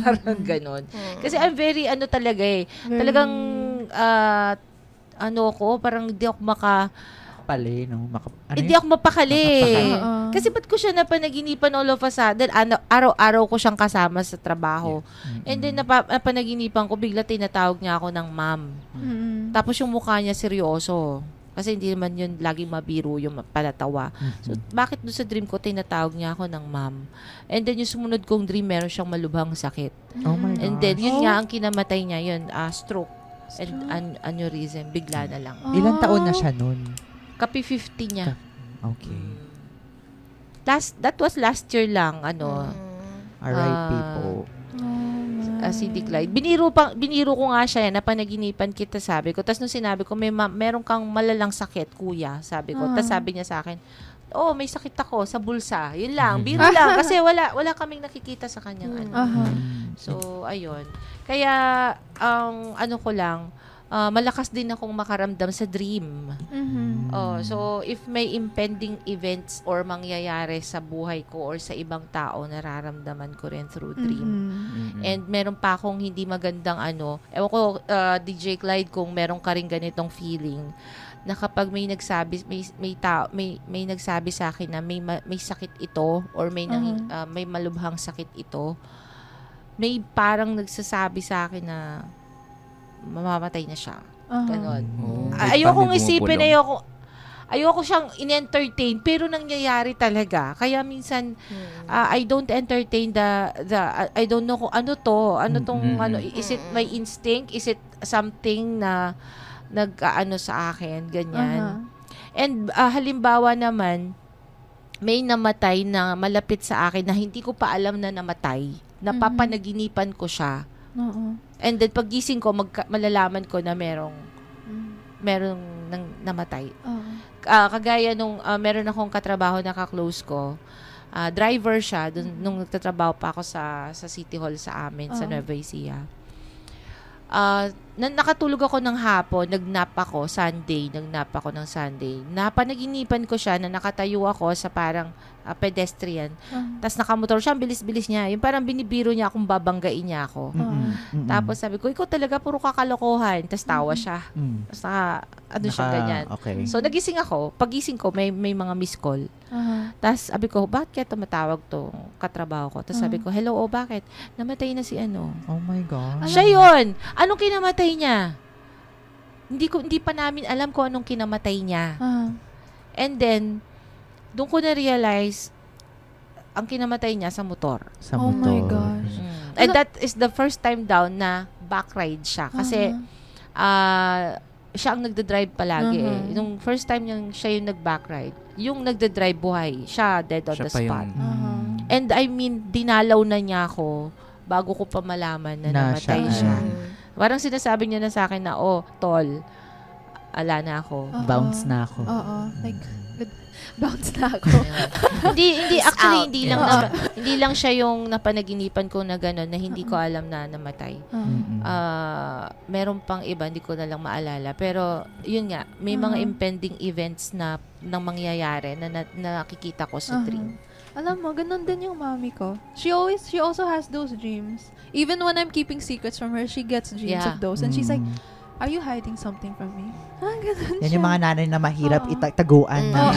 S4: Parang ganon. Kasi I'm very talaga talagang parang hindi ako
S3: Pali, no?
S4: hindi ako mapakali. Kasi ba't ko siya napanaginipan all of a sudden? Araw-araw ko siyang kasama sa trabaho. And then, napanaginipan ko, bigla tinatawag niya ako ng ma'am. Tapos yung mukha niya seryoso. Kasi hindi naman yun laging mabiro yung palatawa. So, bakit doon sa dream ko, tinatawag niya ako ng ma'am? And then, yung sumunod kong dream, meron siyang malubhang sakit.
S3: Oh my gosh.
S4: And then, yun nga ang kinamatay niya, yun, stroke. And aneurysm, bigla na lang.
S3: Ilang taon na siya nun?
S4: Kapi 50 niya.
S3: Okay.
S4: That was last year lang,
S3: R.I.P. po.
S4: Si Dick Clyde. Biniro ko nga siya, napanaginipan kita, sabi ko. Tapos nung sinabi ko, meron kang malalang sakit, kuya, sabi ko. Tapos sabi niya sa akin, may sakit ako sa bulsa. Yun lang, biro lang. Kasi wala kaming nakikita sa kanyang So, ayun. Kaya, ko lang, malakas din akong makaramdam sa dream. So, if may impending events or mangyayari sa buhay ko or sa ibang tao, nararamdaman ko rin through dream. And meron pa akong hindi magandang ewan ko, DJ Clyde, kung meron ka rin ganitong feeling, na kapag may nagsabi, may nagsabi sa akin na may sakit ito or may malubhang sakit ito, may parang nagsasabi sa akin na mamamatay na siya. Ganon. Ayokong isipin, ayoko siyang in-entertain, pero nangyayari talaga. Kaya minsan, I don't entertain I don't know kung is it my instinct? Is it something na sa akin? Ganyan. And halimbawa naman, may namatay na malapit sa akin na hindi ko pa alam na namatay. Napapanaginipan ko siya. And then paggising ko, malalaman ko na merong namatay. Kagaya nung meron akong katrabaho na ka-close ko, driver siya nung nagtatrabaho pa ako sa City Hall sa amin, sa Nueva Ecija. Nakatulog ako ng hapon, nagnap ako ng Sunday. Napanaginipan ko siya na nakatayo ako sa parang pedestrian. Tapos nakamotor siya, bilis-bilis niya. Yung parang binibiro niya akong babanggain niya ako. Tapos sabi ko, ikaw talaga puro kakalokohan. Tapos tawa siya. Tapos siya ganyan.
S3: Okay.
S4: So nagising ako. Pagising ko, may mga missed call. Tapos sabi ko, bakit kaya tumatawag to katrabaho ko? Tapos sabi ko, hello, bakit? Namatay na si ano.
S3: Oh my God.
S4: Siya yun. Anong kinamatay niya? Hindi pa namin alam kung anong kinamatay niya. And then, doon ko na-realize, ang kinamatay niya sa motor.
S2: Oh my gosh.
S4: And that is the first time down na backride siya. Kasi, siya ang nagda-drive palagi Nung first time siya yung nag-backride, yung nagda-drive buhay, siya dead on the spot. And I mean, dinalaw na niya ako bago ko pa malaman na namatay siya. Parang sinasabi niya na sa akin na, tol, ala na ako.
S3: Bounce na ako.
S2: Like, bounce na ako.
S4: Hindi lang siya yung napanaginipan ko na gano'n na hindi ko alam na namatay. Meron pang iba, hindi ko na lang maalala. Pero, yun nga, may mga impending events na mangyayari na nakikita ko sa dream.
S2: Alam mo, ganun din yung mami ko. She also has those dreams. Even when I'm keeping secrets from her, she gets dreams of those. And she's like, are you hiding something from me? Ganun
S3: yan
S2: siya.
S3: yung mga nanay na mahirap itaguan na.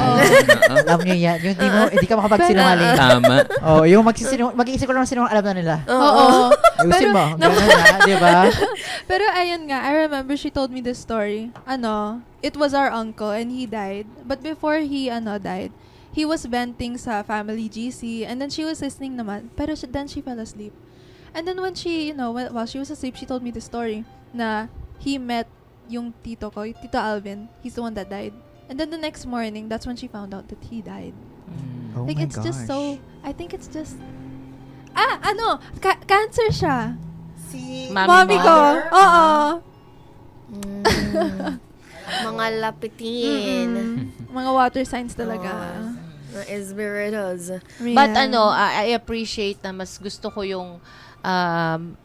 S3: Alam niyo yan. Yung hindi ka makapagsinungaling.
S5: Tama.
S3: Yung mag-iisip ko lang sinungaling, alam na nila. Ayusin mo. Ganun na, di ba?
S2: Pero ayun nga, I remember she told me this story. It was our uncle and he died. But before he died, he was venting sa family GC and then she was listening naman. Pero then she fell asleep. And then when she, while she was asleep, she told me the story na he met yung tito ko, Tito Alvin. He's the one that died. And then the next morning, that's when she found out that he died.
S3: Oh
S2: like,
S3: my
S2: it's
S3: gosh.
S2: just so, I think it's just, cancer siya.
S3: Si
S2: Mommy ko. Oo.
S1: Mga lapitin.
S2: Mga water signs talaga.
S1: Espiritos.
S4: But I appreciate na mas gusto ko yung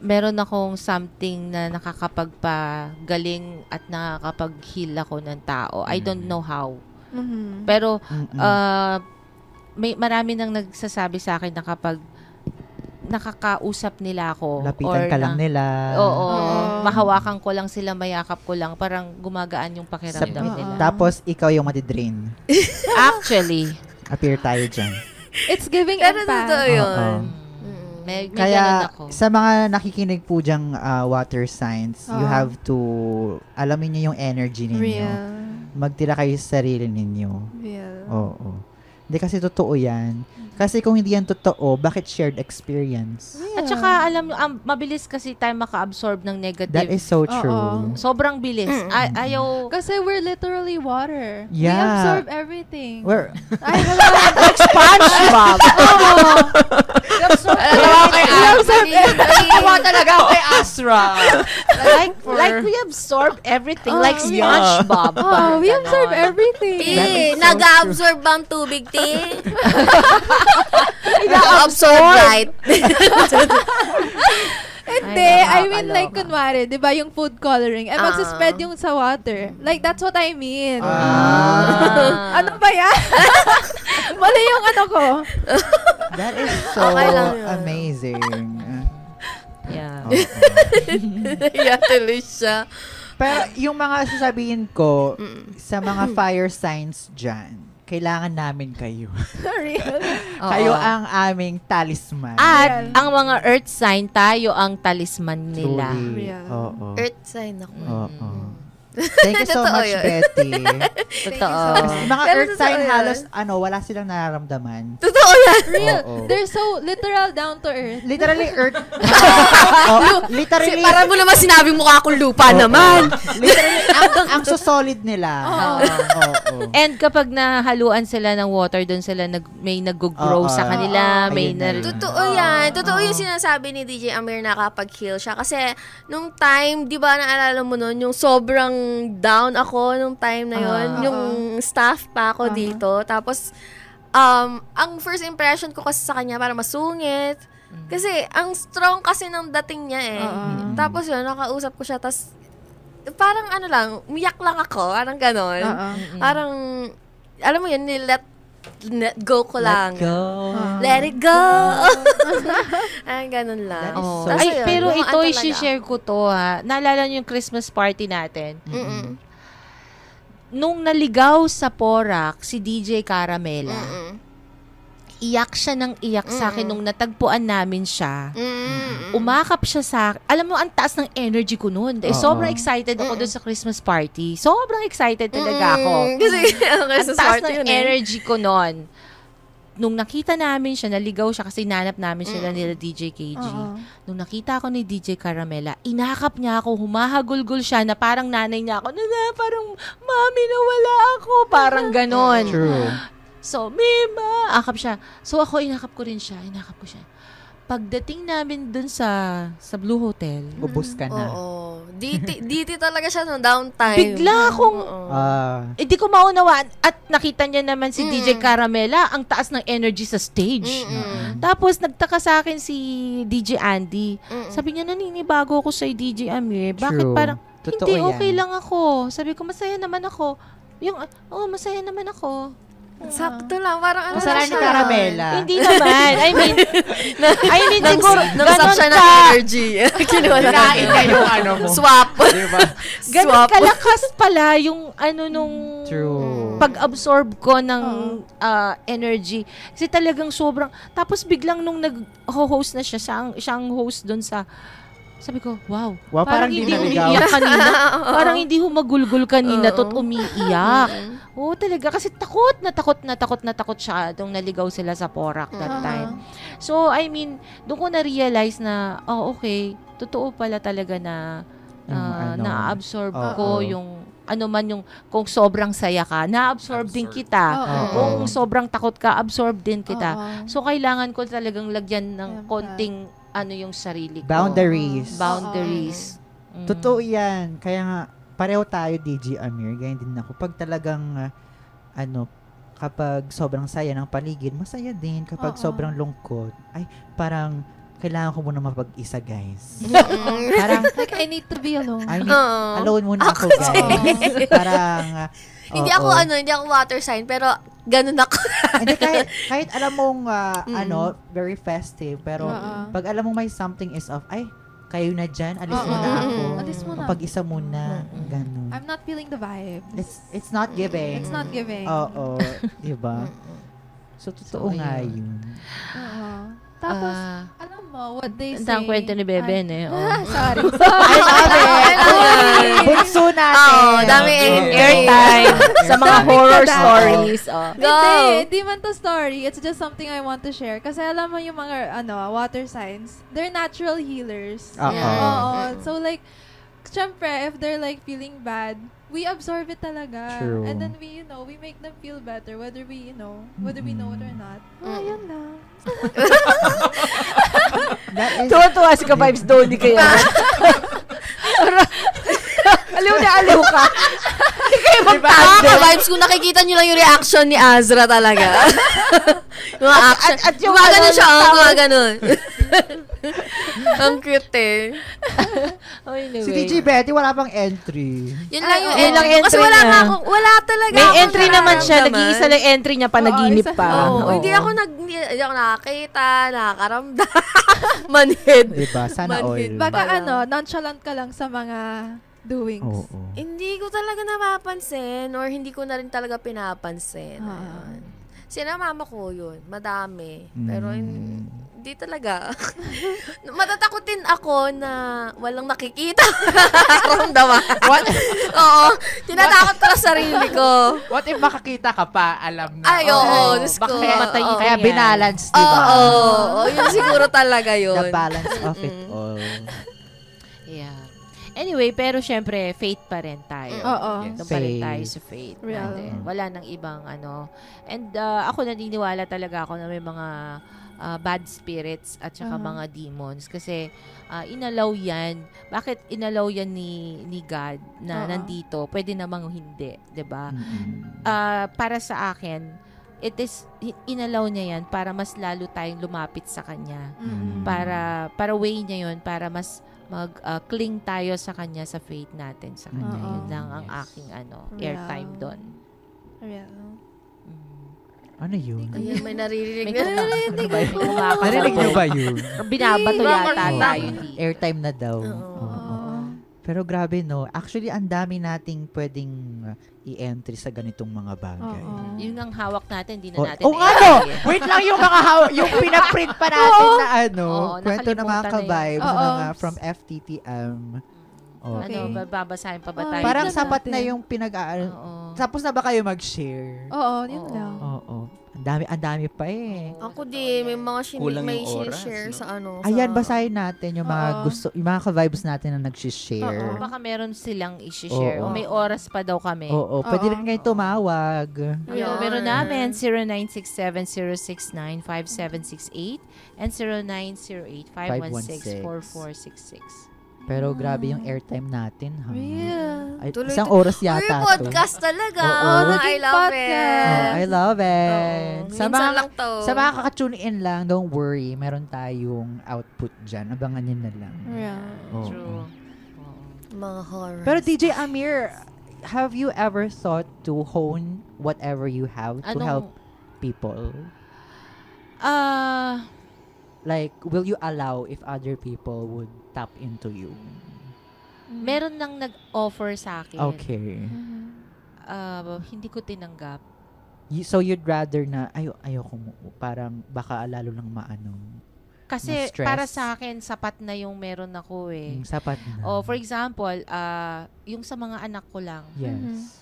S4: meron akong something na nakakapagpagaling at nakakapag-heal ako ng tao. I don't know how. Pero marami nang nagsasabi sa akin na kapag nakakausap nila ako
S3: lapitan ka lang nila.
S4: Mahawakan ko lang sila, mayakap ko lang, parang gumagaan yung pakiramdam nila.
S3: Tapos ikaw yung madidrain.
S4: Actually,
S3: appear tayo dyan.
S2: It's giving
S1: Pero
S2: impact.
S1: totoo yun.
S4: May
S3: Kaya
S4: ako.
S3: sa mga nakikinig po dyang water signs, you have to alamin niyo yung energy ninyo.
S2: Real.
S3: Magtira kayo sa sarili ninyo.
S2: Real.
S3: Oo. Hindi kasi totoo yan. Kasi kung hindi yan totoo, bakit shared experience?
S2: Yeah.
S4: At saka, alam nyo, mabilis kasi tayo maka-absorb ng negative.
S3: That is so true.
S4: Sobrang bilis. Ayaw.
S2: Kasi we're literally water.
S3: Yeah.
S2: We absorb everything.
S3: We're,
S2: Ay, hello.
S4: Like SpongeBob. Natawa kay
S3: Tawa talaga ako kay Astra.
S4: like we absorb everything like SpongeBob.
S2: Oh, we absorb everything.
S1: Nag-absorb ba ang tubig, ti? Nag-absorb, right?
S2: Hindi, I mean like, kunwari, di ba yung food coloring, ay magsaspread yung sa water. Like, that's what I mean. Ano ba yan? Mali yung ano ko.
S3: That is so amazing.
S4: Yeah.
S1: Yeah, tuloy siya.
S3: Pero yung mga sasabihin ko sa mga fire signs dyan, kailangan namin kayo. Kayo ang aming talisman.
S4: At ang mga earth sign, tayo ang talisman nila.
S3: Truly.
S2: Real.
S3: Oo.
S1: Earth sign ako.
S3: Oo. Thank you so
S1: Totoo
S3: much,
S1: yun.
S3: Betty.
S4: Totoo.
S3: Yung mga
S1: Pero
S3: earth sign
S1: totoo yan.
S3: halos, wala silang nararamdaman.
S1: Totoo yan.
S2: Real.
S3: Oo.
S2: They're so literal down to earth.
S3: Literally, earth. Literally,
S1: Para mo naman sinabi mukha akong lupa naman.
S3: literally, ang solid nila. Oo.
S4: And kapag nahaluan sila ng water, doon sila may nag-grow sa kanila, may
S3: Ayun
S4: na...
S3: na.
S1: Totoo yan. Totoo yung sinasabi ni DJ Amir na kapag heal siya. Kasi nung time, di ba naalala mo nun, yung sobrang down ako nung time na yon, yung staff pa ako dito. Tapos, ang first impression ko kasi sa kanya, parang masungit. Kasi, ang strong kasi ng dating niya eh. Tapos yun, nakausap ko siya, tapos, parang ano lang, umiyak lang ako, parang ganon. Parang, alam mo yun, let go ko lang. Let it go. Ay, ganun lang.
S3: That is so
S1: Tas
S4: Ay,
S1: ayun,
S4: pero
S1: lumaan
S4: ito,
S1: talaga.
S4: i-share ko to ha. Naalala niyo yung Christmas party natin? Nung naligaw sa Porac, si DJ Caramela, iyak siya ng iyak sa akin nung natagpuan namin siya. Umakap siya sa akin. Alam mo, ang taas ng energy ko noon. Sobrang excited ako doon sa Christmas party. Sobrang excited talaga ako.
S1: Kasi,
S4: Ang
S1: Christmas
S4: taas
S1: party
S4: ng
S1: yun eh.
S4: energy ko noon. Nung nakita namin siya, naligaw siya kasi nanap namin sila nila DJ KG. Nung nakita ko ni DJ Caramela, inakap niya ako, humahagulgol siya na parang nanay niya ako, parang, mami, nawala ako. Parang ganon.
S3: True.
S4: So, Mima, akap siya. So, ako, inakap ko siya. Pagdating namin dun sa Blue Hotel,
S3: Ubus ka na.
S1: Oo. DT talaga siya no downtime.
S4: bigla akong, di ko maunawaan. At nakita niya naman si DJ Caramela, ang taas ng energy sa stage. Tapos, nagtaka sa akin si DJ Andy. Sabi niya, naninibago ako sa DJ Amir. Bakit
S3: True.
S4: parang,
S3: Totoo
S4: hindi,
S3: yan.
S4: okay lang ako. Sabi ko, masaya naman ako. Masaya naman ako.
S1: Sakto lang. Parang ano
S3: Masarap
S1: lang
S3: ni
S1: siya.
S3: Caramela.
S4: Hindi naman. I mean siguro,
S1: Nang siya ng energy. Kinuha na
S3: Kinain kayo, mo.
S1: Swap.
S3: Diba?
S4: ganun kalakas pala yung nung
S3: True.
S4: pag-absorb ko ng energy. Kasi talagang sobrang, tapos biglang nung nag-host na siya ang host doon sa, sabi ko, wow,
S3: Parang
S4: hindi
S3: di naligaw.
S4: umiiyak kanina. Parang hindi humagulgol kanina to't umiiyak. Oo, talaga. Kasi takot siya nung naligaw sila sa Porac that time. So, I mean, doon ko na-realize na, okay, totoo pala talaga na na-absorb ko yung yung kung sobrang saya ka, na-absorb din kita. Kung sobrang takot ka, absorb din kita. So, kailangan ko talagang lagyan ng konting yung sarili ko. Boundaries.
S3: Totoo yan. Kaya nga, pareho tayo, DJ Amir. Ganyan din ako. Pag talagang, kapag sobrang saya ng paligid, masaya din. Kapag sobrang lungkot, ay, parang, kailangan ko muna mapag-isa, guys.
S2: Parang, like, I need to be alone.
S3: Alone muna ako, guys. Parang,
S1: Hindi ako water sign, pero ganun ako.
S3: hindi, kahit alam mong, very festive, pero pag alam mong may something is off, ay, kayo na dyan, alis muna ako.
S2: Alis muna.
S3: Pag-isa muna. Ganun.
S2: I'm not feeling the vibe.
S3: It's not giving.
S2: It's not giving.
S3: Oo. Diba? So, totoo nga yun.
S2: Tapos, alam mo, what they say.
S4: Ang kwento ni Beben
S2: Sorry.
S3: Bunso natin.
S1: Dami
S4: airtime sa mga horror
S2: Daming
S4: stories.
S2: Hindi man to story. It's just something I want to share. Kasi alam mo yung mga water signs, they're natural healers.
S3: Oo.
S2: Oo. So like, syempre, if they're like feeling bad, we absorb it talaga.
S3: True.
S2: And then we make them feel better whether we know it or not. Yun lang.
S3: That is,
S4: Tuwa-tuwa si ka-vibes doon, di kaya. Aliw na aliw ka. Hindi kayo magtanda.
S1: Vibes, kung nakikita nyo lang yung reaction ni Azra talaga. Yung action.
S4: At yung
S1: gumagano siya, gumagano. Ang cute eh.
S3: si DJ Betty, wala pang entry.
S1: Yun lang yung
S4: yun lang
S1: entry. Kasi
S4: entry
S1: wala
S4: niya.
S1: nga akong, wala talaga
S4: May
S1: akong
S4: entry naman siya.
S1: nararamdaman.
S4: Nag-iisa lang entry niya, panaginip pa.
S1: Oo, hindi ako nakakita, nakakaramdam. Manhid.
S3: Diba? Sana
S1: Manhid.
S3: all.
S2: Baka
S1: Parang-
S2: nonchalant ka lang sa mga doings.
S3: Oo.
S1: Hindi ko talaga napapansin or hindi ko na rin talaga pinapansin. Ayun. Sina mama ko yun. Madami. Pero hindi talaga. Matatakutin ako na walang nakikita. Ramdaman.
S4: What?
S1: Oo. Tinatakot ko na sarili ko.
S6: What if makakita ka pa, alam na?
S1: Ay, oo. Diyos ko.
S4: Baka matayin
S1: Oo.
S3: Kaya
S4: yan.
S3: binalance, diba?
S1: Oo. Yun siguro talaga yun.
S3: The balance of it all.
S4: Yeah. Anyway, pero syempre, faith pa rin tayo.
S2: Oo.
S6: Yes.
S4: Doon pa rin
S3: Faith.
S4: tayo sa faith.
S2: Real.
S4: natin. Wala nang ibang ano. And ako naniniwala talaga ako na may mga bad spirits at saka mga demons. Kasi inalaw yan. Bakit inalaw yan ni God na nandito? Pwede namang hindi. 'Di ba? Para sa akin, inalaw niya yan para mas lalo tayong lumapit sa Kanya. Para way niya yun, para mas mag-cling tayo sa Kanya, sa faith natin sa Kanya. Yun lang ang aking airtime doon.
S2: Real.
S3: Ano yun?
S1: Ayun, may naririnig
S4: May
S1: na.
S3: Narinig nyo ba yun?
S4: Binabato yata
S3: Oo.
S4: tayo dito.
S3: Airtime na daw.
S1: Oo.
S3: Oo. Pero grabe no, actually ang dami nating pwedeng i-entry sa ganitong mga bagay.
S4: Yun ang hawak natin, hindi na
S3: Oh,
S4: natin
S3: oh nga no! Wait lang yung mga yung pinaprint pa natin na ano,
S4: Oo,
S3: kwento ng mga
S4: nakalimutan na
S3: ka-vibes
S2: yun.
S3: mga from FTTM. Oh.
S2: Okay.
S4: Babasahin pa ba tayo?
S3: Parang
S2: Tignan
S3: sapat
S2: natin.
S3: na yung pinag-aaral.
S4: Oo.
S3: Tapos na ba kayo mag-share?
S2: Oo, yun
S4: Oo.
S2: lang.
S3: Oo. Ang dami pa eh.
S1: Ako din, may mga
S5: Kulang
S1: may
S5: yung oras,
S1: share
S5: no?
S1: sa ano.
S3: Ayan,
S1: sa-
S3: basahin natin yung mga gusto, yung mga ka-vibes natin na nag-share.
S2: Oo.
S4: Baka meron silang i-share.
S3: Oo.
S4: O may oras pa daw kami.
S3: Oo, pwede rin kayo tumawag.
S1: Ayan.
S4: Meron namin 0967-069-5768 and 0908-516-4466.
S3: Pero grabe yung airtime natin, ha?
S2: Real.
S3: Ay,
S1: Tuloy-
S3: isang oras
S1: Uy,
S3: yata to.
S1: podcast talaga.
S3: Oo.
S1: I
S2: Naging
S1: love
S2: podcast.
S1: it.
S3: Oh, I love it.
S1: Oo,
S3: Sa
S1: minsan
S3: mga,
S1: lang to.
S3: sa mga kakatune in lang, don't worry. Meron tayong output dyan. Abangan nyo na lang.
S2: Real.
S3: Oo.
S4: True.
S1: Mga horror.
S3: Pero DJ Amir, have you ever thought to hone whatever you have to help people? Like, will you allow if other people would tap into you?
S4: Meron nang nag-offer sa akin.
S3: Okay.
S4: Hindi ko tinanggap.
S3: So you'd rather na ayoko mo, parang baka lalo lang maano.
S4: Kasi
S3: Na-stress.
S4: para sa akin, sapat na yung meron ako eh.
S3: Sapat na.
S4: For example, yung sa mga anak ko lang,
S3: Yes.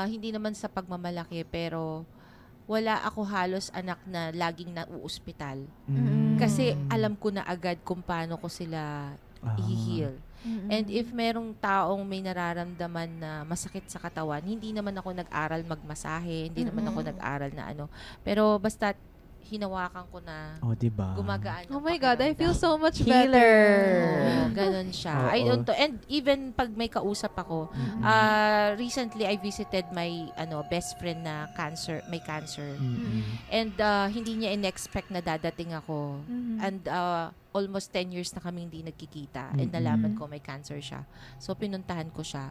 S4: hindi naman sa pagmamalaki, pero wala ako halos anak na laging nauospital. Kasi alam ko na agad kung paano ko sila i-heal. And if merong taong may nararamdaman na masakit sa katawan, hindi naman ako nag-aral magmasahe, hindi naman ako nag-aral na ano. Pero basta hinawakan ko na
S3: Oh, diba?
S4: gumagaan.
S2: Oh
S4: ang
S2: my God, I feel so much
S3: Healer.
S2: better.
S4: Oo, ganun siya.
S3: Oo.
S4: I don't know. And even pag may kausap ako, recently I visited my best friend na may cancer. And hindi niya in-expect na dadating ako. And almost 10 years na kami hindi nagkikita. And nalaman ko may cancer siya. So pinuntahan ko siya.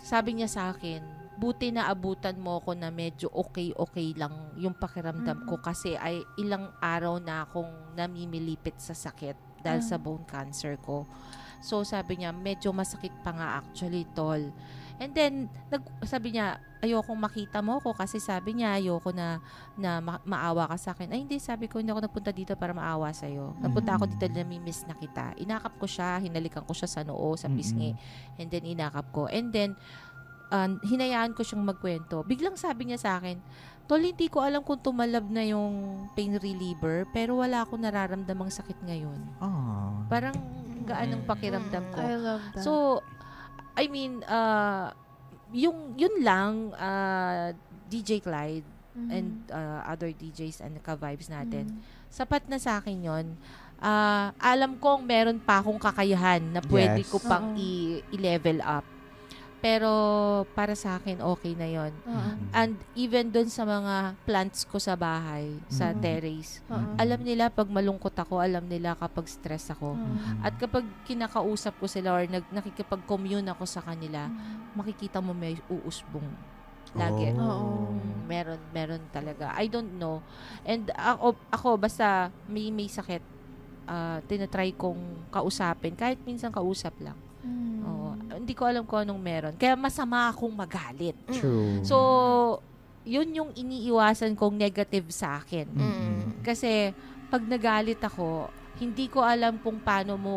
S4: Sabi niya sa akin, buti na abutan mo ko na medyo okay lang yung pakiramdam ko kasi ay ilang araw na akong namimilipit sa sakit dahil sa bone cancer ko. So sabi niya, medyo masakit pa nga actually, tol. And then, sabi niya, ayokong makita mo ko kasi sabi niya, ayoko na maawa ka sa akin. Ay hindi, sabi ko, hindi ako nagpunta dito para maawa sa'yo. Nagpunta ako dito na namimiss na kita. Inakap ko siya, hinalikan ko siya sa noo, sa pisngi. And then, inakap ko. And then, hinayaan ko siyang magkwento. Biglang sabi niya sa akin, tol, hindi ko alam kung tumalab na yung pain reliever, pero wala akong nararamdamang sakit ngayon.
S3: Oh.
S4: Parang Ang gaan ng pakiramdam ko.
S2: I love that.
S4: So, I mean, yun lang, DJ Clyde and other DJs and ka-vibes natin. Sapat na sa akin yun. Alam kong meron pa akong kakayahan na pwede
S3: Yes.
S4: ko pang i-level up. Pero para sa akin, okay na yon. And even dun sa mga plants ko sa bahay, sa terrace, alam nila pag malungkot ako, alam nila kapag stress ako. At kapag kinakausap ko sila or nakikipag-commune ako sa kanila, makikita mo may uusbong lagi. Meron talaga. I don't know. And ako basta may sakit, tinatry kong kausapin. Kahit minsan kausap lang. Hindi ko alam kung anong meron. Kaya masama akong magalit.
S3: True.
S4: So, yun yung iniiwasan kong negative sa akin. Kasi, pag nagalit ako, hindi ko alam kung paano mo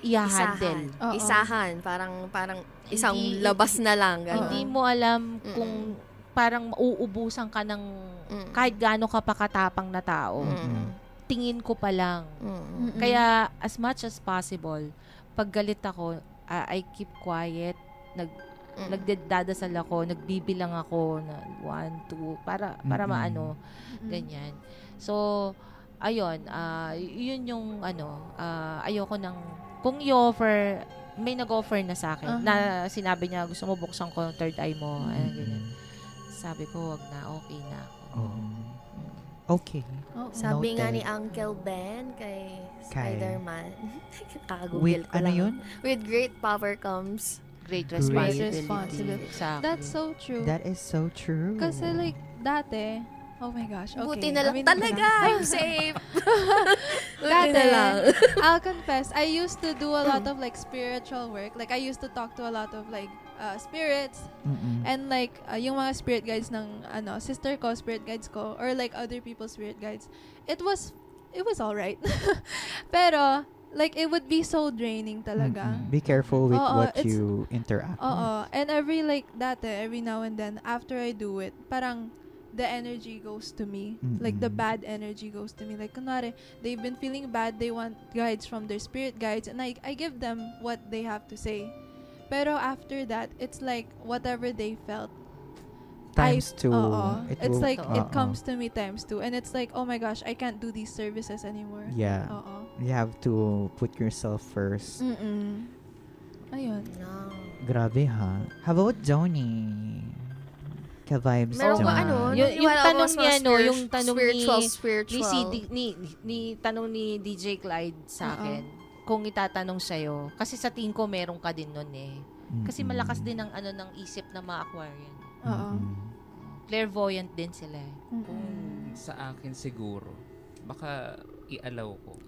S4: i-handle.
S1: Isahan. Parang isang labas na lang.
S4: Hindi mo alam kung parang mauubusan ka ng kahit gaano ka pa katapang na tao. Tingin ko pa lang. Kaya, as much as possible, pag galit ako, I keep quiet, nagdadasal ako, nagbibilang ako na 1, 2, para maano, ganyan. So, ayun, yun yung ayoko ng, kung i-offer, may nag-offer na sa akin, na sinabi niya, gusto mo buksan ko yung third eye mo, ganyan. Sabi ko, wag na, okay na ako.
S3: Okay.
S1: Sabi nga
S3: Noted.
S1: ni Uncle Ben kay Spider-Man. Kakagoogle
S3: With,
S1: ko
S3: ano
S1: lang.
S3: yun?
S1: With great power comes
S4: Great
S2: responsibility.
S4: Exactly.
S2: That's so true.
S3: That is so true.
S2: Kasi like, dati, oh my gosh, okay.
S1: buti na lang
S2: aminin ko
S1: talaga. I'm safe. Buti
S2: Dati,
S1: na lang.
S2: I'll confess, I used to do a lot of like spiritual work. Like, I used to talk to a lot of like spirits. And like, yung mga spirit guides ng sister ko, spirit guides ko, or like other people's spirit guides, it was alright. Pero, like, it would be so draining talaga.
S3: Be careful with what
S2: it's-
S3: you interact with.
S2: And every now and then, after I do it, parang the energy goes to me. Like, the bad energy goes to me. Like, kunwari, they've been feeling bad, they want guides from their spirit guides, and I give them what they have to say. Pero after that, it's like, whatever they felt,
S3: Times two.
S2: It's like, it
S3: Oo.
S2: comes to me times 2. And it's like, oh my gosh, I can't do these services anymore.
S3: Yeah.
S2: Oo.
S3: You have to put yourself first.
S2: Ayun.
S1: No.
S3: Grabe ha. How about Johnny? Ka-vibes
S1: Meron
S3: Johnny.
S1: ba
S4: Yung
S1: Wala
S4: tanong
S1: akong
S4: niya,
S1: mga
S4: no, yung tanong
S1: spiritual.
S4: tanong ni DJ Clyde sa akin, kung itatanong sa'yo, kasi sa tingin ko meron ka din nun eh. Kasi malakas din ang ng isip ng mga Aquarian.
S2: Oo.
S4: Clairvoyant din sila eh.
S5: Kung sa akin siguro, baka i-allow ko.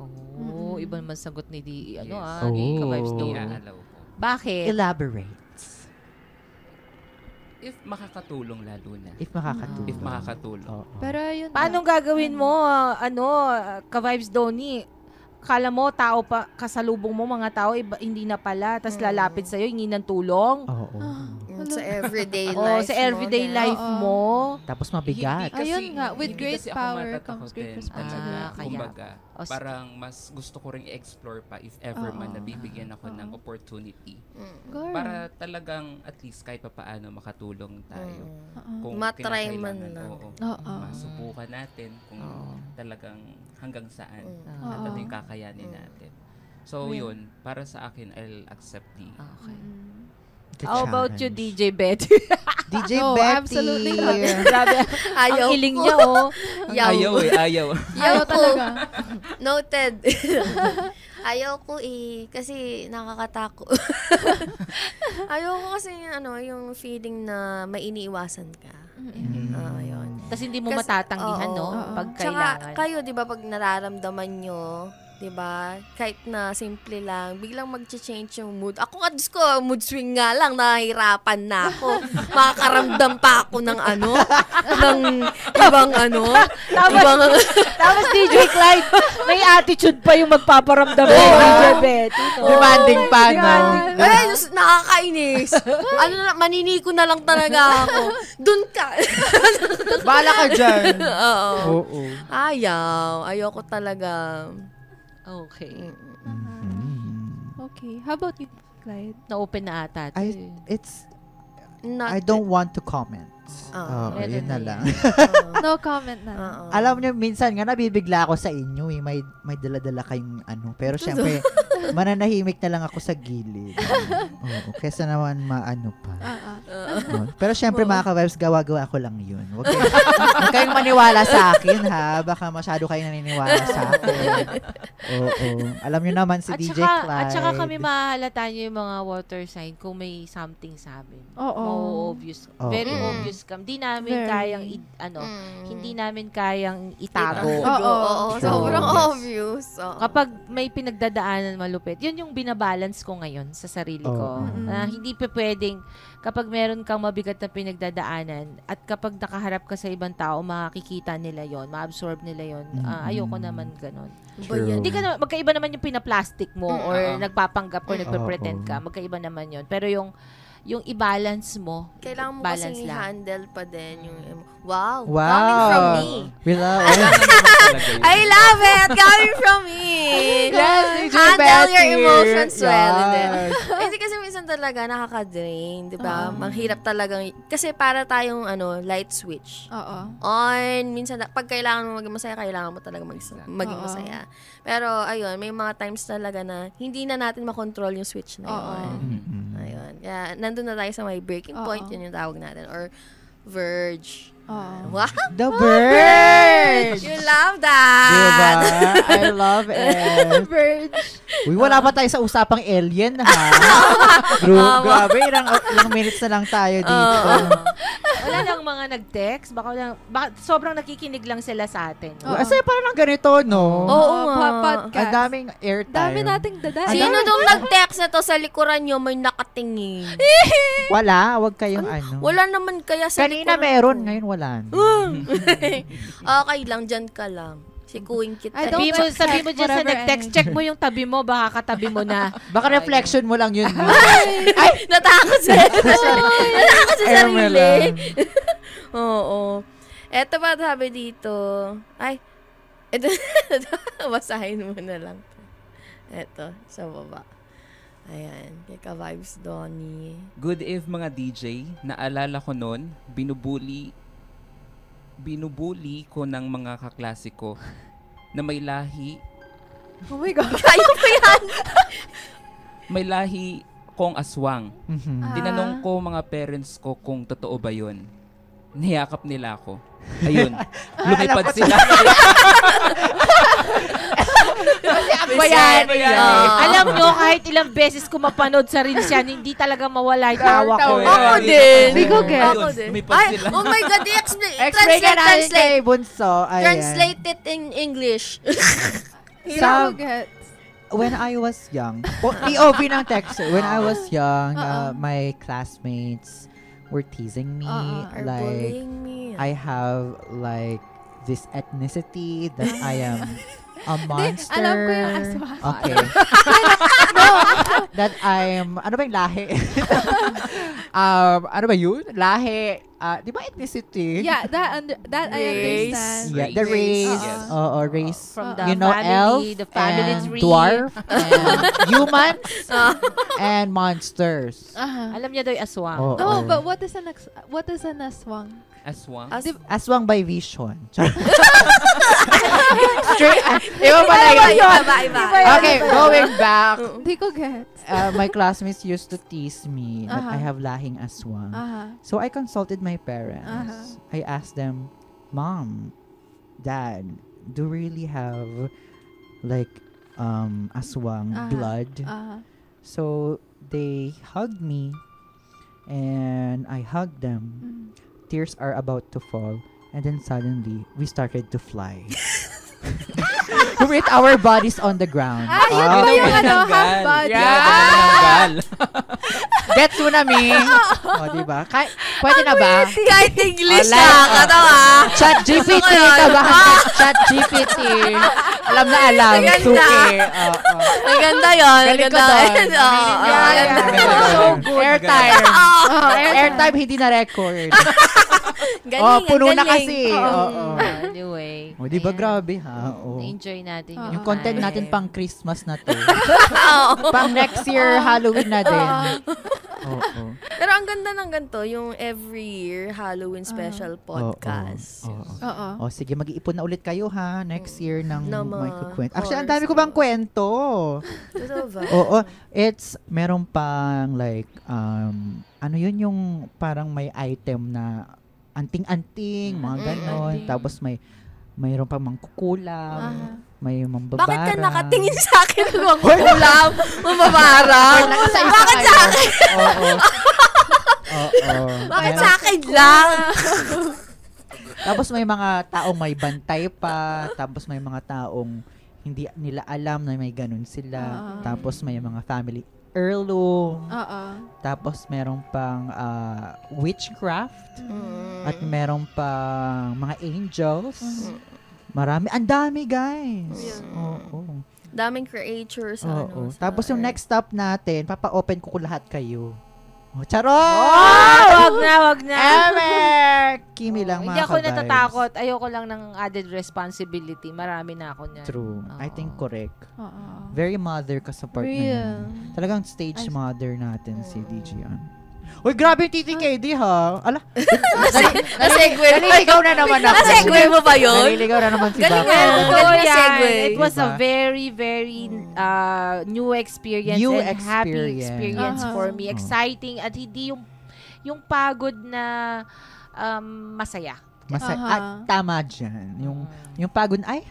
S4: Iba naman sagot ni
S5: Yes.
S4: ni Ka-Vibes Daw.
S5: I-allow ko.
S4: Bakit?
S3: Elaborate.
S5: If makakatulong lalo na.
S3: If makakatulong.
S5: If makakatulong.
S3: Oo.
S2: Pero yun
S4: Paano gagawin mo, Ka-Vibes Donnie? Kala mo, tao pa, kasalubong mo, mga tao, iba, hindi na pala, tas lalapit sa'yo, hingi ng tulong.
S3: Oo.
S1: Sa everyday
S4: O,
S1: life
S4: sa everyday
S1: mo.
S4: life mo.
S3: Tapos mabigat.
S2: Ayun nga, with
S5: hindi
S2: great
S5: kasi ako
S2: power
S5: matatakotin.
S2: comes great responsibility.
S4: kaya.
S5: Kumbaga,
S4: O, sige.
S5: parang mas gusto ko rin i-explore pa if ever man nabibigyan ako ng opportunity.
S2: Girl.
S5: Para talagang at least kahit pa paano makatulong tayo. Kung
S1: Matry
S5: kinakailangan,
S1: man lang.
S2: Oo.
S5: masubukan natin kung talagang hanggang saan at ano yung kakayanin natin. So yun, para sa akin, I'll accept the
S4: Okay.
S3: The
S4: How about you,
S3: challenge.
S4: DJ Betty?
S3: DJ
S2: No,
S3: Betty.
S2: absolutely
S4: Grabe,
S1: Ayaw
S4: ang iling
S1: ko.
S4: niya,
S5: Ayaw ayaw.
S1: Ayaw ko.
S2: talaga.
S1: Noted. Ayaw ko kasi nakakatako. Ayaw ko kasi yung feeling na may iniiwasan ka. Yun.
S4: Tapos hindi mo
S1: Kasi-
S4: matatanggihan, no?
S1: oo.
S4: Pag
S1: Tsaka
S4: kailangan.
S1: kayo, di ba, pag nararamdaman nyo, di ba, kahit na simple lang, biglang mag-change yung mood. Ako nga, Diyos ko, mood swing nga lang, nahihirapan na ako. Makakaramdam pa ako ng ng ibang
S4: Tapos DJ Clyde, may attitude pa yung magpaparamdam kay DJ Betty. No?
S3: Demanding pa, no?
S1: Ay, nakakainis. Maniniko na lang talaga ako. Doon ka.
S3: Bahala ka dyan.
S1: Oo.
S3: Oo.
S1: Ayoko talaga.
S4: Okay.
S2: Okay. How about you, Clyde?
S4: Na-open na ata. ito eh.
S1: Not
S3: I don't want to comment.
S4: Meron
S3: Yun na
S4: na
S3: lang.
S2: No comment na.
S3: Alam niyo, minsan nga nabibigla ako sa inyo eh. May dala-dala kayong ano. Pero syempre, mananahimik na lang ako sa gilid. Oo, kesa naman maano pa. Oo. Pero syempre, mga ka-vibes, gawa-gawa ko lang yun. Huwag kayong maniwala sa akin, ha? Baka masyado kayong naniniwala sa akin. Oo. Alam niyo naman si DJ Clyde.
S4: At saka kami mahalata niyo yung mga water sign kung may something sa amin.
S2: Oo.
S4: Obvious. Very obvious. Hindi namin kayang hindi namin kayang itago.
S1: Oo. Sobrang
S3: Yes.
S1: obvious.
S4: Kapag may pinagdadaanan malupit, yun yung binabalance ko ngayon sa sarili ko. Hindi pa pwedeng, kapag meron kang mabigat na pinagdadaanan at kapag nakaharap ka sa ibang tao, makikita nila yon, ma-absorb nila yon. Ayoko naman ganon.
S3: True.
S4: Hindi ka magkaiba naman yung pinaplastic mo or nagpapanggap or nagpe-pretend ka. Magkaiba naman yon. Pero yung i-balance mo,
S1: kailangan mo
S4: balance
S1: kasing
S4: lang.
S1: handle pa din yung wow.
S3: Wow.
S1: Coming from me.
S3: We love
S1: I love it. Coming from me.
S3: Yes, DJ
S1: Handle your
S3: Betty.
S1: emotions well.
S3: Yes.
S1: Kasi minsan talaga nakaka-drain, 'di ba? Manghirap talagang kasi para tayong light switch.
S2: Oo.
S1: On, minsan pag kailangan mo maging masaya, kailangan mo talaga maging masaya. Pero ayun, may mga times talaga na hindi na natin makontrol yung switch na yun. Ayun. Kaya nandun na tayo sa may breaking point, yun yung tawag natin, or verge. Wow!
S3: The Verge!
S1: You love that!
S3: Diba? I love it.
S2: Verge.
S3: Uy, wala pa tayo sa usapang alien, ha? Grabe, ilang minutes na lang tayo dito.
S4: Wala lang mga nag-text. Baka sobrang nakikinig lang sila sa atin.
S3: Kasi parang ganito, no?
S1: Oo nga.
S2: Podcast.
S3: Ang daming airtime.
S2: Dami nating dada.
S1: Sino dong nag-text na to sa likuran nyo may nakatingin?
S3: Wala, wag kayong ano.
S1: Wala naman kaya sa
S3: Kanina
S1: likuran
S3: meron,
S1: ko.
S3: ngayon wala.
S1: Okay lang, dyan ka lang. Sikuin kita.
S2: I don't
S4: Sabi mo dyan sa
S2: whatever
S4: nag-text, check mo yung tabi mo, baka katabi mo na.
S3: Baka reflection mo lang yun.
S1: Ay, natakot sa natakot sa sarili. Oo. Eto pa sabi dito. Ay, eto, basahin mo na lang. Eto, sa baba. Ayan, kay ka-vibes Donnie.
S5: Good eve mga DJ. Naalala ko noon, binubuli ko ng mga kaklase ko na may lahi.
S2: Oh my God.
S1: Kayo pa yan?
S5: May lahi kong aswang.
S3: Mhm.
S5: Tinanong ko mga parents ko kung totoo ba yun. Niyakap nila ako. Ayun. Lumipad sila.
S3: Bayan.
S4: Alam nyo, kahit ilang beses ko mapanood sa reels yan, hindi talaga mawala yung tawa ko.
S1: Ako din.
S2: Hindi ko get.
S1: Ako din.
S5: Lumipad
S1: Ay,
S5: sila.
S1: oh my God,
S3: Explain ka natin
S1: translate.
S3: kay Bunso. Ayan.
S1: Translate it in English.
S2: Hindi ko get.
S3: When I was young, POV ng text. When I was young, my classmates were teasing me.
S1: Are
S3: Like,
S1: bullying me.
S3: I have like this ethnicity that I am a monster.
S2: Alam ko yung aswang.
S3: Okay. That I'm, ano ba yung lahi? Ano ba yun? Lahi. Di ba ethnicity?
S2: Yeah, that I
S1: Race.
S2: understand.
S3: Yeah, the race.
S5: Yes.
S3: Race.
S4: From the
S3: You know, elf
S4: family, the family
S3: and
S4: tree.
S3: dwarf and humans and monsters.
S4: Alam niya daw yung aswang.
S3: Oo.
S2: No, but what is an aswang?
S5: Aswang.
S3: Aswang by Vision. Straight. Iba pala yun.
S1: Iba.
S3: Okay, going back.
S2: Hindi ko get.
S3: My classmates used to tease me that I have lahing aswang. So I consulted my parents. I asked them, Mom, Dad, do you really have like aswang blood? So they hugged me and I hugged them. Tears are about to fall, and then suddenly we started to fly. With our bodies on the ground.
S2: Yun ba yung half body?
S3: Yeah. Gets mo na, Mi? Diba? Pwede na ba?
S1: Kahit English
S3: Like,
S1: na, katawa.
S3: Chat GPT, tabahan ka Chat GPT. Alam na alam.
S1: Maganda.
S3: Suki. Oo.
S1: Maganda yun.
S3: Galing ka
S1: Maganda.
S3: doon.
S1: Oo, maganda.
S3: So good. Airtime. Airtime hindi na record.
S1: Galing,
S3: puno na
S1: galing.
S3: kasi. Oo.
S4: Anyway.
S3: O, di ba grabe ha? Oo.
S4: Enjoy natin
S3: Yung content
S4: time.
S3: natin pang Christmas na to. Pang next year Halloween na din. Oo.
S1: Pero ang ganda ng ganito, yung every year Halloween special podcast.
S2: Oo.
S3: O sige, mag-iipon na ulit kayo ha next year ng
S1: Nama,
S3: may kukwento. Actually, ang
S1: course.
S3: dami ko bang kwento.
S1: Totoo ba?
S3: Oo, meron pang like, ano yun yung parang may item na anting-anting, mga ganon. Tapos mayroon pang mangkukulam, may mambabara.
S1: Bakit ka nakatingin sa akin kung makukulam, mambabara? Bakit sa akin?
S3: Oo. Oo.
S1: Bakit sa akin lang?
S3: Tapos may mga taong may bantay pa, tapos may mga taong hindi nila alam na may ganun sila. Tapos may mga family heirloom. Tapos meron pang witchcraft. At meron pang mga angels. Marami. Ang dami, guys. Oo.
S1: Daming creatures.
S3: Oo. Tapos yung next stop natin, papa-open ko lahat kayo. Oh, charot!
S4: Wag na.
S3: Kimi lang, mga
S4: Hindi ako
S3: ka-vibes.
S4: natatakot. Ayoko lang ng added responsibility. Marami na ako niyan.
S3: True.
S4: Oo.
S3: I think correct.
S2: Oo.
S3: Very mother ka sa part na
S2: Real.
S3: yun. Talagang stage mother natin si DJ Ann. Uy, grabe yung Titi KD ha. Ala. Naliligaw na naman ako.
S1: Nasegue mo ba yun?
S3: Naliligaw na naman si
S1: Galing
S3: Baka.
S1: nga.
S4: Totoo
S1: Galing na
S4: yan.
S1: segue.
S4: It was a
S3: Diba?
S4: very, very new experience
S3: New
S4: and happy
S3: experience.
S4: experience for me.
S3: Oh.
S4: Exciting at hindi yung pagod na masaya.
S3: At tama dyan. Yung pagod, ay,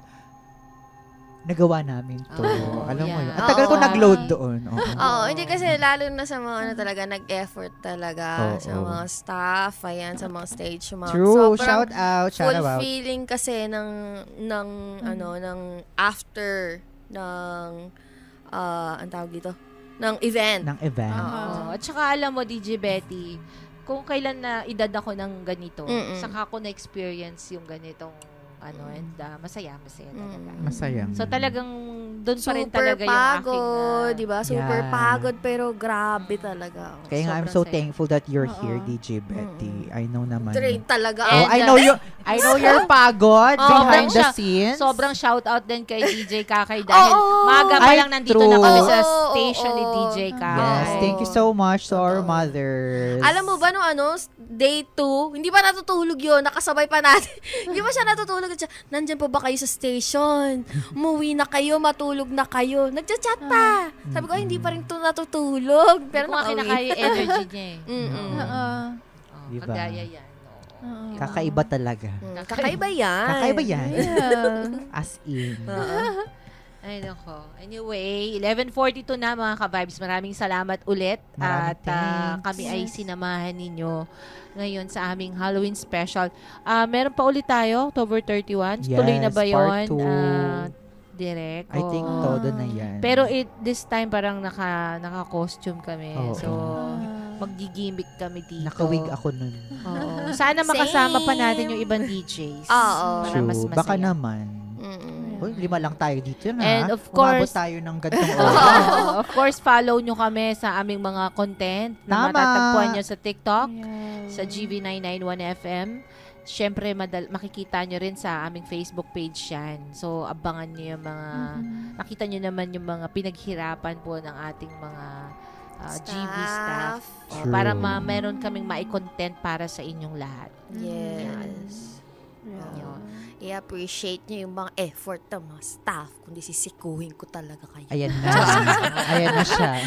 S3: nagawa namin to. Alam mo yun. Ang tagal ko
S1: Oo.
S3: nag-load doon.
S1: Oo, hindi kasi lalo na sa mga talaga nag-effort talaga
S3: Oo.
S1: sa mga staff, ayan, sa mga stage mom.
S3: True.
S1: Sobrang
S3: Shout out.
S1: fulfilling kasi ng after ng ang tawag dito, ng event.
S3: Ng event.
S4: Oo. At saka alam mo, DJ Betty, kung kailan na edad ako ng ganito, saka ako na-experience yung ganitong and masaya talaga.
S3: Masaya.
S4: So talagang doon pa rin
S1: Super
S4: talaga yung aking
S1: pagod, di ba? Super
S3: Yeah.
S1: pagod pero grabe talaga.
S3: Kaya nga, I'm
S4: Sobrang
S3: so
S4: saya.
S3: thankful that you're here, DJ Betty. I know naman.
S1: Train talaga.
S3: Oh, I know you're pagod behind the
S4: Sobrang
S3: scenes.
S4: Sobrang shout out din kay DJ Kakay dahil
S1: Oo.
S4: maaga pa
S3: Ay,
S4: lang nandito
S3: true.
S4: na kami sa
S1: Oo,
S4: station ni
S1: oo.
S4: DJ Kakay.
S3: Yes, thank you so much to our mothers.
S1: Alam mo ba nung day 2, hindi pa natutulog yun, nakasabay pa natin. Hindi pa siya natutulog. Nandyan pa ba kayo sa station? Umuwi na kayo, matulog na kayo. Nagchat-chat pa. Sabi ko, ay, hindi pa rin natutulog.
S4: Pero
S1: Pero
S4: kung kinakaya yung energy niya eh.
S2: Oo.
S3: Diba?
S4: Kagaya yan.
S3: Kakaiba talaga.
S1: Kakaiba yan.
S3: Kakaiba yan.
S2: Yeah.
S3: As in.
S4: Ay, nako. Anyway, 11:42 na mga ka-vibes. Maraming salamat ulit.
S3: Maraming
S4: At
S3: thanks.
S4: kami ay sinamahan ninyo ngayon sa aming Halloween special. Meron pa ulit tayo, October 31.
S3: Yes,
S4: Tuloy na ba yun?
S3: part 2.
S4: Direct.
S3: I think
S4: Oo.
S3: todo na yan.
S4: Pero this time parang naka-costume kami.
S3: Oo.
S4: So, magigimik kami dito.
S3: Nakawig ako nun.
S4: Oo. Sana makasama pa natin yung ibang DJs.
S1: Oo.
S4: Para mas
S3: True.
S4: masaya.
S3: Baka naman. Uy, 5 lang tayo dito na.
S4: And of
S3: Umabot
S4: course-
S3: tayo ng gantong oras.
S4: Of course, follow nyo kami sa aming mga content na
S3: Tama.
S4: matatagpuan nyo sa TikTok,
S2: Yes.
S4: sa GV991FM. Siyempre, makikita nyo rin sa aming Facebook page yan. So, abangan nyo yung mga, nakita nyo naman yung mga pinaghirapan po ng ating mga GV staff. O,
S3: True.
S4: para meron kaming mai-content para sa inyong lahat.
S1: Yes.
S4: Yun.
S1: I-appreciate niyo yung mga effort ng mga staff. Kundi sisikuhin ko talaga kayo.
S3: Ayan na. Ayan na siya.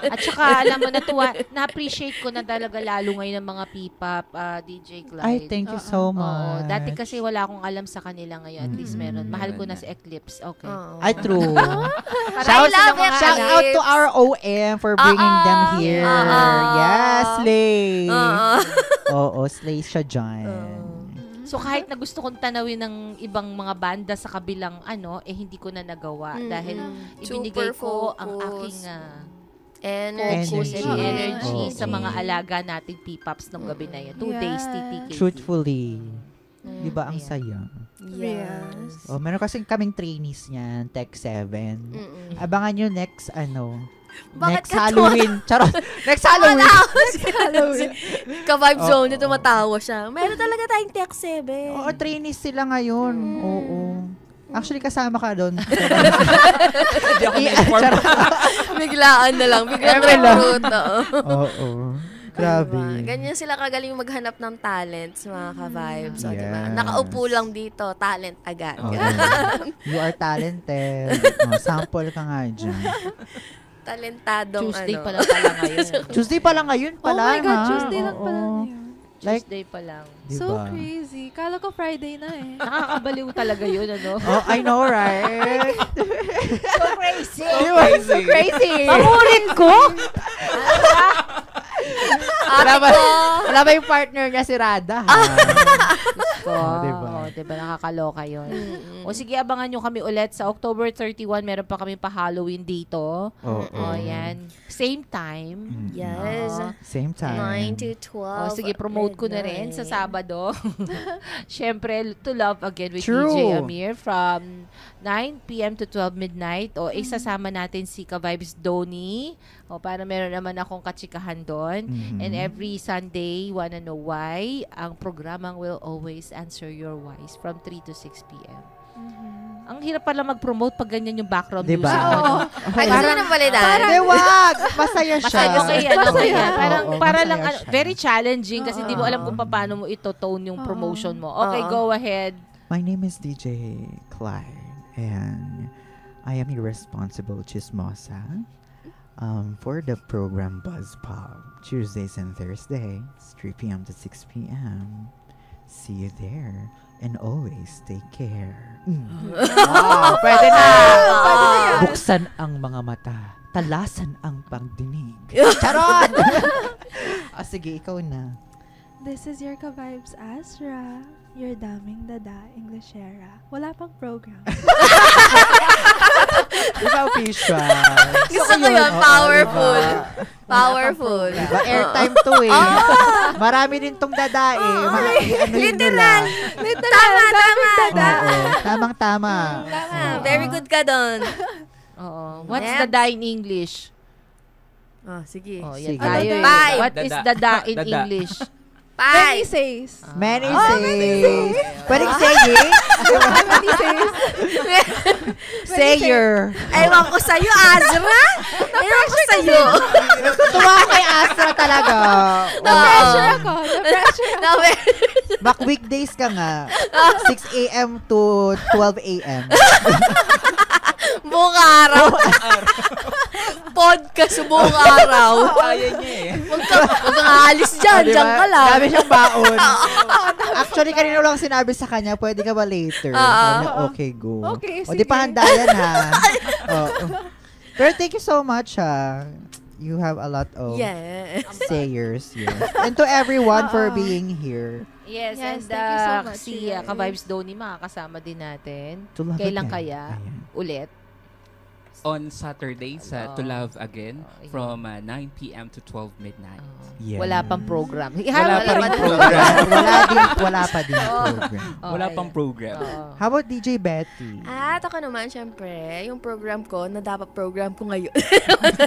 S4: At saka, alam mo, na-appreciate ko na talaga lalo ngayon ng mga P-pop, DJ Clyde.
S3: Ay, thank you so much.
S4: Oo, dati kasi wala akong alam sa kanila ngayon. At least meron. Mahal ko na si Eclipse. Okay.
S3: Ay, true.
S1: I love it.
S3: Shout out to our OM for bringing them here. Yes, Slay. Oo, Slay siya dyan.
S4: So, kahit na gusto kong tanawin ng ibang mga banda sa kabilang hindi ko na nagawa. Dahil ibinigay ko ang aking focus and energy sa mga alaga nating P-Pops nung gabi na yun. 2 days, TTK.
S3: Truthfully. Di ba ang saya?
S1: Yes.
S3: Oh, meron kasing kaming trainees niyan, Tech 7.
S1: Mm-mm.
S3: Abangan nyo next,
S1: Bakit
S3: next
S1: ka
S3: Halloween. Charot! Next Halloween!
S1: Halloween. Ka-vibe
S3: Oo.
S1: zone, tumatawa siya. Meron talaga tayong Tech 7.
S3: Oo, trainees sila ngayon. Oo. Actually, kasama ka doon.
S5: Hindi ako na-inform.
S1: Biglaan na lang. Biglaan
S3: Ever
S1: na
S3: lang.
S1: recruit.
S3: Oo. Grabe.
S1: Diba? Ganyan sila kagaling maghanap ng talents, mga ka-vibes. So, diba?
S3: Yes.
S1: Nakaupo lang dito, talent agad.
S3: Oo. You are talented. Sample ka nga dyan.
S1: Talentadong
S4: Tuesday
S1: ano.
S4: pa lang pala ngayon.
S3: Tuesday pa lang ngayon
S2: Oh
S3: pala.
S2: my God,
S3: ha?
S2: Tuesday lang
S3: Oo.
S2: pala ngayon.
S3: Like,
S4: Tuesday pa lang.
S3: diba?
S2: So crazy. Kala ko Friday na eh.
S4: Nakakabaliw talaga yun, ano?
S3: Oh, I know, right?
S4: So crazy.
S5: Crazy.
S3: Crazy.
S4: Pamurin ko?
S3: Wala ba, wala ba yung partner niya si Rada? Ha?
S4: Ko.
S3: Diba?
S4: Diba nakakaloka yun. O sige, abangan nyo kami ulit sa October 31. Meron pa kami pa Halloween dito.
S3: Oo.
S4: O yan. Same time.
S1: Yes.
S3: Same time.
S1: 9 to 12.
S4: O sige, promote ko na rin sa Sabado. Siyempre, To Love Again with
S3: True.
S4: DJ Amir from 9 p.m. to 12 midnight. O isasama natin si Ka-Vibes Donnie. O para meron naman akong katsikahan doon. And every Sunday, wanna know why, ang programang will always answer your whys from 3 to 6 p.m. Ang hirap pala mag-promote pag ganyan yung background
S3: Diba?
S4: music.
S2: Oo.
S1: Ay, gusto nyo ng balitan?
S3: Hindi, wag! Masaya siya.
S4: Masaya, okay yan, okay yan. Parang,
S3: Oo,
S4: para
S3: masaya
S4: lang,
S3: siya.
S4: very challenging kasi di mo alam kung paano mo ito-tone yung promotion mo. Okay,
S1: Oo.
S4: go ahead.
S3: My name is DJ Clyde, and I am your responsible chismosa for the program Buzz Pop, Tuesdays and Thursdays, 3 p.m. to 6 p.m. See you there, and always take care. Pwede na! Buksan ang mga mata, talasan ang pagdinig. Charot! Sige, ikaw na.
S2: This is your Ka-Vibes Asra. Your daming dada, Englishera. Wala pang program.
S3: Ikaw, Pisha.
S1: Gusto ko yun, powerful. Powerful.
S3: Diba? Airtime to eh. Marami din tong dada eh.
S1: Literal.
S2: Literal.
S1: Tama.
S3: Oo. Tamang-tama.
S1: Tama. Very good ka doon.
S4: Oo. What's
S1: Next.
S4: dada in English?
S1: Oh, sige.
S4: Oh, yan
S3: Sige.
S4: tayo eh.
S1: Bye.
S4: What is
S5: Dada.
S4: dada in
S5: Dada.
S4: English?
S2: Many
S1: Bye.
S2: says.
S3: Many says. Pwedeng saying?
S2: Many says.
S3: Sayer.
S1: Ewan ko sa'yo, Azra. Ewan ko sa'yo.
S3: Tuwa kay Astra talaga.
S2: Na-pressure ako. Na-pressure ako.
S3: Back weekdays ka nga. 6 a.m. to 12 a.m.
S1: Buong araw. Podcast buong araw.
S5: Ayaw niya eh.
S1: Huwag kang aalis dyan.
S3: Diba?
S1: Diyan ka lang.
S3: Dami siyang baon. Actually, kanina lang sinabi sa kanya, pwede ka ba later? Sabi niya, okay, go.
S2: Okay,
S3: O, di
S2: sige.
S3: pa handa yan, ha? Oo. Pero thank you so much, ha? You have a lot of
S1: Yes.
S3: sayers here. And to everyone for being here.
S4: Yes,
S2: Yes,
S4: and
S2: thank you so much,
S4: si
S2: you guys.
S4: Ka-Vibes Donnie makakasama din natin.
S3: To love
S4: Kailan
S3: again.
S4: kaya?
S3: Ayan.
S4: Ulit?
S5: On Saturday sa To Love Again
S4: Oh, yeah.
S5: from 9 p.m. to 12 midnight.
S3: Yes.
S4: Wala pang program.
S5: Wala pa rin
S1: pa-
S5: program.
S3: wala pa din program.
S5: Wala pang program.
S3: How about DJ Betty?
S1: At ako naman, syempre, yung program ko, na dapat program ko ngayon.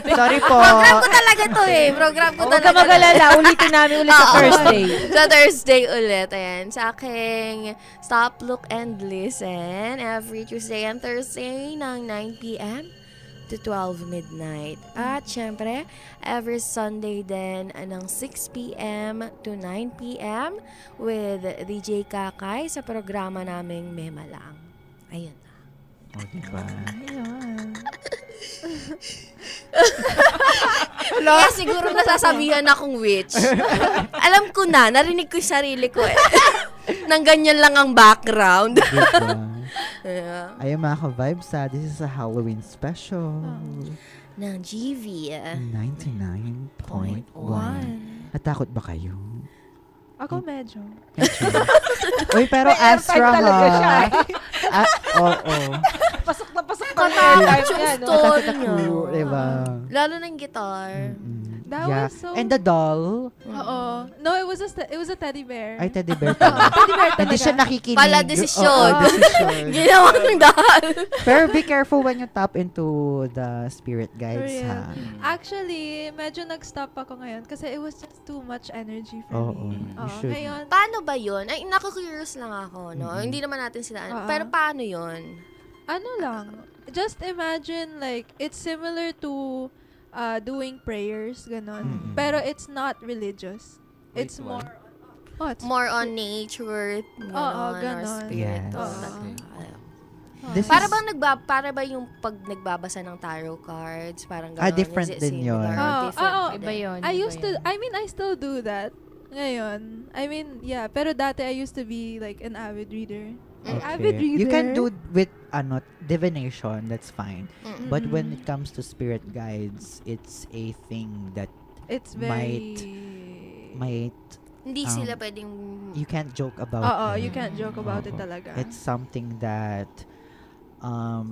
S3: Sorry po.
S1: Program ko talaga to eh. Program ko
S4: Huwag ka
S1: talaga.
S4: mag-alala. Ulitin namin ulit sa
S1: Oo.
S4: Thursday.
S1: Sa Thursday ulit. Ayan. Sa aking Stop, Look, and Listen every Tuesday and Thursday ng 9 p.m. to 12 midnight. At syempre, every Sunday din ng 6 p.m. to 9 p.m. with DJ Kakay sa programa naming Mema Lang. Ayun na.
S3: O, diba?
S2: Ayun.
S1: Kaya siguro nasasabihan akong witch. Alam ko na, narinig ko yung sarili ko eh. Nang ganyan lang ang background.
S3: Diba?
S1: Yeah.
S3: Ayun mga ka-vibes, this is a Halloween special.
S1: Ng GV.
S3: 99.1. Natakot ba kayo?
S2: Ako medyo.
S3: Uy, pero Astra
S4: talaga siya.
S3: ha. Oo.
S4: Pasok na pasok
S1: Katakot yung
S4: yan, no?
S1: stone
S3: Natakot
S1: niya.
S3: ako, diba?
S1: Lalo ng guitar.
S3: Mm.
S2: That
S3: Yeah.
S2: was so...
S3: And the doll,
S2: Oo. No, it was a teddy bear.
S3: ay teddy bear
S2: Oo,
S3: pala.
S2: teddy bear
S3: Hindi siya
S2: talaga.
S3: nakikinig.
S1: Pala, desisyon.
S3: Oo, desisyon.
S1: Ginawang dahil.
S3: Pero be careful when you tap into the spirit guides,
S2: For real.
S3: ha?
S2: Actually, medyo nag-stop ako ngayon kasi it was just too much energy for
S3: Oo,
S2: me.
S3: you should.
S2: Ngayon,
S1: Paano ba yun? Ay, naku-curious lang ako, no?
S3: Mhm.
S1: Hindi naman natin sila,
S2: Oo.
S1: pero paano yun?
S2: ano lang, just imagine like, it's similar to doing prayers, ganon.
S3: Mm-mm.
S2: Pero it's not religious.
S5: Wait,
S2: It's
S5: what?
S2: more... What?
S1: More on nature, or
S2: ganon.
S1: spirit.
S3: Yes. This
S1: Para
S3: is-
S1: bang para ba yung pag nagbabasa ng tarot cards, parang gano'n?
S3: different
S1: Is it
S3: din
S1: similar
S3: yun.
S1: or
S2: Oo,
S1: different
S2: oo.
S1: din?
S4: Iba yun.
S2: I
S4: iba
S2: used to,
S4: yun.
S2: I mean, I still do that. Ngayon. I mean, yeah. Pero dati, I used to be like an avid reader. An avid reader.
S3: You can do with divination, that's fine.
S1: Mm-mm.
S3: But when it comes to spirit guides, it's a thing that
S2: It's very...
S3: might
S1: Hindi
S3: um,
S1: sila pwedeng...
S3: you can't joke about.
S2: Oo,
S3: it.
S2: you can't joke about it
S3: Oo.
S2: talaga.
S3: It's something that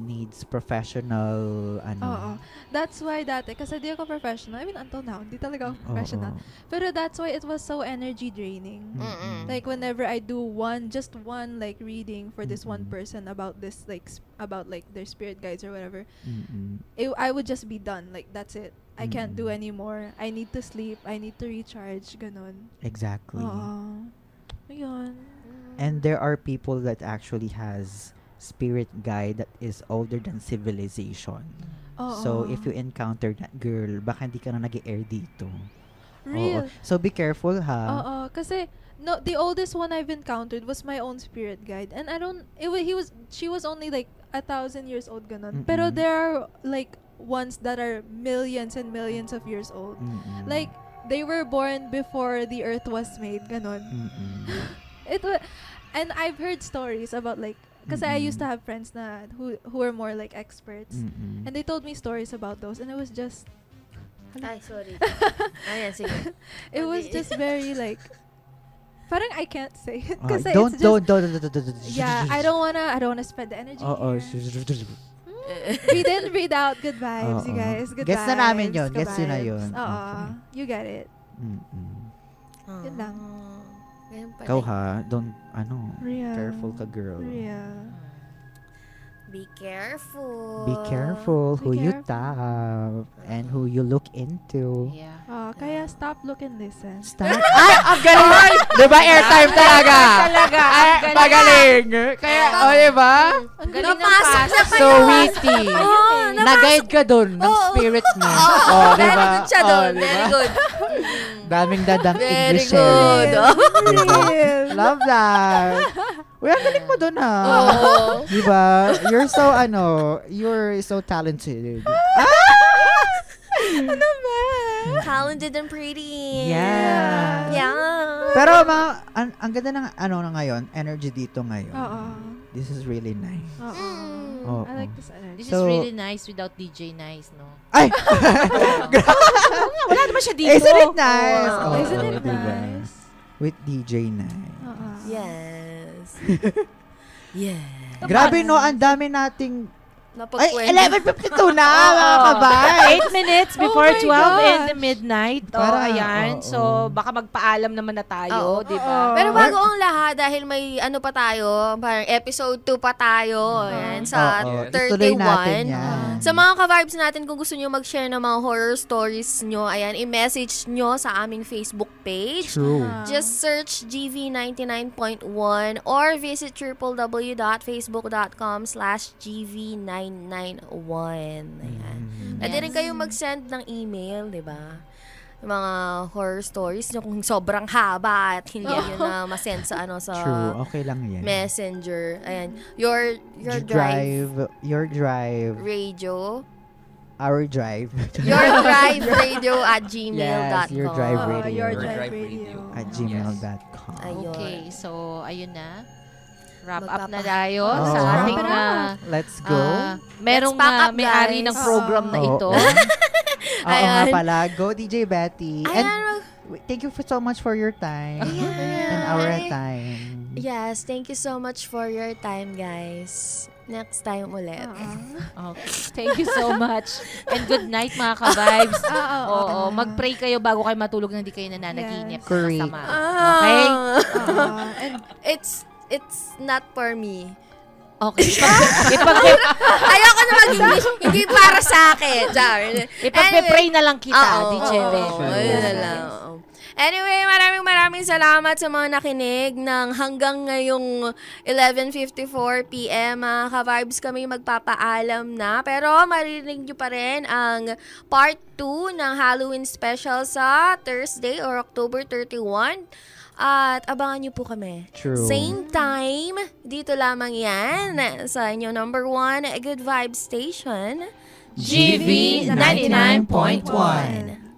S3: needs professional
S2: Oo. That's why dati, kasi di ako professional. I mean, until now, di talaga ako
S3: Oo.
S2: professional. Pero that's why it was so energy draining.
S1: Mm-mm.
S2: Like, whenever I do just one, like, reading for this one
S3: Mm-mm.
S2: person about this, like, about, like, their spirit guides or whatever,
S3: Mm-mm.
S2: I would just be done. Like, that's it. I can't do
S3: Mm-mm.
S2: anymore. I need to sleep. I need to recharge. Ganon.
S3: Exactly.
S2: Oo. Ayun.
S3: And there are people that actually has spirit guide that is older than civilization.
S2: Oo.
S3: So if you encounter that girl, baka hindi ka na nag-air dito.
S2: Real.
S3: Oo. So be careful, ha.
S2: Oo. Kasi, no, the oldest one I've encountered was my own spirit guide. And I don't, she was only like 1,000 years old, ganon. Pero
S3: Mm-mm.
S2: there are like ones that are millions and millions of years old.
S3: Mm-mm.
S2: Like, they were born before the earth was made, ganon.
S3: Mm-mm.
S2: And I've heard stories about like, kasi I used to have friends na who were more like experts.
S3: Mm-mm.
S2: And they told me stories about those. And it was just,
S1: Ay, sorry. Ayan, sige.
S2: it was just very like, parang I can't say it.
S3: Ah,
S2: Kasi
S3: don't.
S2: it's just,
S3: Don't.
S2: yeah, I don't wanna spend the energy
S3: Oo.
S2: here. Breathe in, breathe out. Good vibes, you
S3: Oo.
S2: guys. Good
S3: Gets
S2: vibes.
S3: na namin yun.
S2: Good
S3: Gets yun na
S2: vibes.
S3: yun.
S2: Oo.
S3: Okay.
S2: You get it.
S3: Mm-mm.
S2: Yun lang.
S1: Ganun pala.
S3: Ikaw, ha, don't,
S2: Real.
S3: careful ka, girl.
S2: Real.
S1: Be careful.
S3: Be careful
S2: Be
S3: who you
S2: careful.
S3: tap and who you look into.
S4: Yeah.
S2: Kaya stop, look, and listen.
S3: Stop.
S6: Ay, ang galing! Diba airtime talaga?
S4: Talaga.
S6: Ay,
S4: ang galing.
S6: magaling! Kaya, diba?
S4: Ang galing ng
S1: Napasok na
S4: pasok.
S6: So witty.
S1: Oh,
S6: Nag-guide ka dun ng
S1: Oo.
S6: spirit mo.
S1: Oh,
S6: diba?
S1: very good siya doon.
S6: diba?
S1: Very good.
S3: Daming dadang
S1: Very
S3: English.
S1: good. Oh.
S2: Real.
S3: Love that. Uy, ang galing mo dun, ha.
S1: Oo.
S3: Diba? You're so talented.
S2: Ano ba?
S1: Talented and pretty.
S3: Yeah.
S1: Yeah.
S3: Pero ang ganda ng na ngayon, energy dito ngayon.
S2: Oo.
S3: This is really nice.
S2: Oo.
S3: Oo.
S2: I like this energy.
S4: This is
S3: So-
S4: really nice without DJ Nice, no?
S3: Ay!
S4: Wala naman siya dito.
S3: Isn't it nice?
S1: Oo.
S3: Oo,
S2: Isn't it
S3: diba?
S2: nice?
S3: With DJ Nice.
S2: Oo.
S1: Yes. yes.
S3: Grabe, no? Ang dami nating... Ay,
S1: Napagkwento.
S3: 11:52 na, mga kabay.
S4: 8 minutes before
S2: Oh my
S4: 12 in
S2: gosh.
S4: the midnight.
S3: Para,
S4: Ayan.
S3: oo.
S4: So, baka magpaalam naman na tayo,
S1: Oo.
S4: di ba?
S1: Pero bago ang lahat, dahil may ano pa tayo, parang episode 2 pa tayo. Ayan, sa
S3: Oo,
S1: 31.
S3: ituloy natin yan.
S1: Sa mga ka-vibes natin, kung gusto nyo mag-share ng mga horror stories nyo, ayan, i-message nyo sa aming Facebook page.
S3: True.
S1: Just search GV99.1 or visit www.facebook.com/GV991. Ayan. Pwede rin kayo mag-send ng email, di ba? Yung mga horror stories nyo kung sobrang haba at hindi nyo na ma-send sa
S3: True. Okay lang yan.
S1: Messenger. Ayan. Your drive radio.
S3: Our drive.
S1: Your drive radio at gmail.com.
S3: Yes, your drive radio.
S2: Your
S5: Your
S2: drive
S5: drive
S2: radio.
S3: At gmail.com.
S1: Ayun.
S4: Okay, so, ayun na. Wrap up na
S1: Magpapa-
S4: tayo
S3: Oo.
S4: sa ating
S2: Wrap it up.
S3: Let's go.
S4: merong
S1: Let's pack up,
S4: may-ari
S1: guys.
S4: ng program na ito.
S3: Oo nga
S1: Ayan.
S3: pala. Go, DJ Betty. And
S1: Ayan.
S3: thank you so much for your time.
S1: Ayan.
S3: And our time.
S1: Yes, thank you so much for your time, guys. Next time ulit.
S4: Okay. Thank you so much. And good night, mga ka-vibes. Oo, mag-pray kayo bago kayo matulog na hindi kayo nananaginip.
S3: Yes. Correct.
S4: Masama. Okay?
S1: And it's not for me.
S4: Okay.
S1: Ayoko na mag-English. Hindi para sa akin.
S4: Ipag-pray na lang kita, DJ Beth.
S1: Ayun na lang. Anyway, maraming salamat sa mga nakinig ng hanggang ngayong 11:54 p.m. Mga ka-vibes, kami magpapaalam na. Pero maririnig nyo pa rin ang part 2 ng Halloween special sa Thursday or October 31. At abangan nyo po kami.
S3: True.
S1: Same time, dito lamang yan sa inyong number 1 Good Vibe Station,
S4: GV 99.1.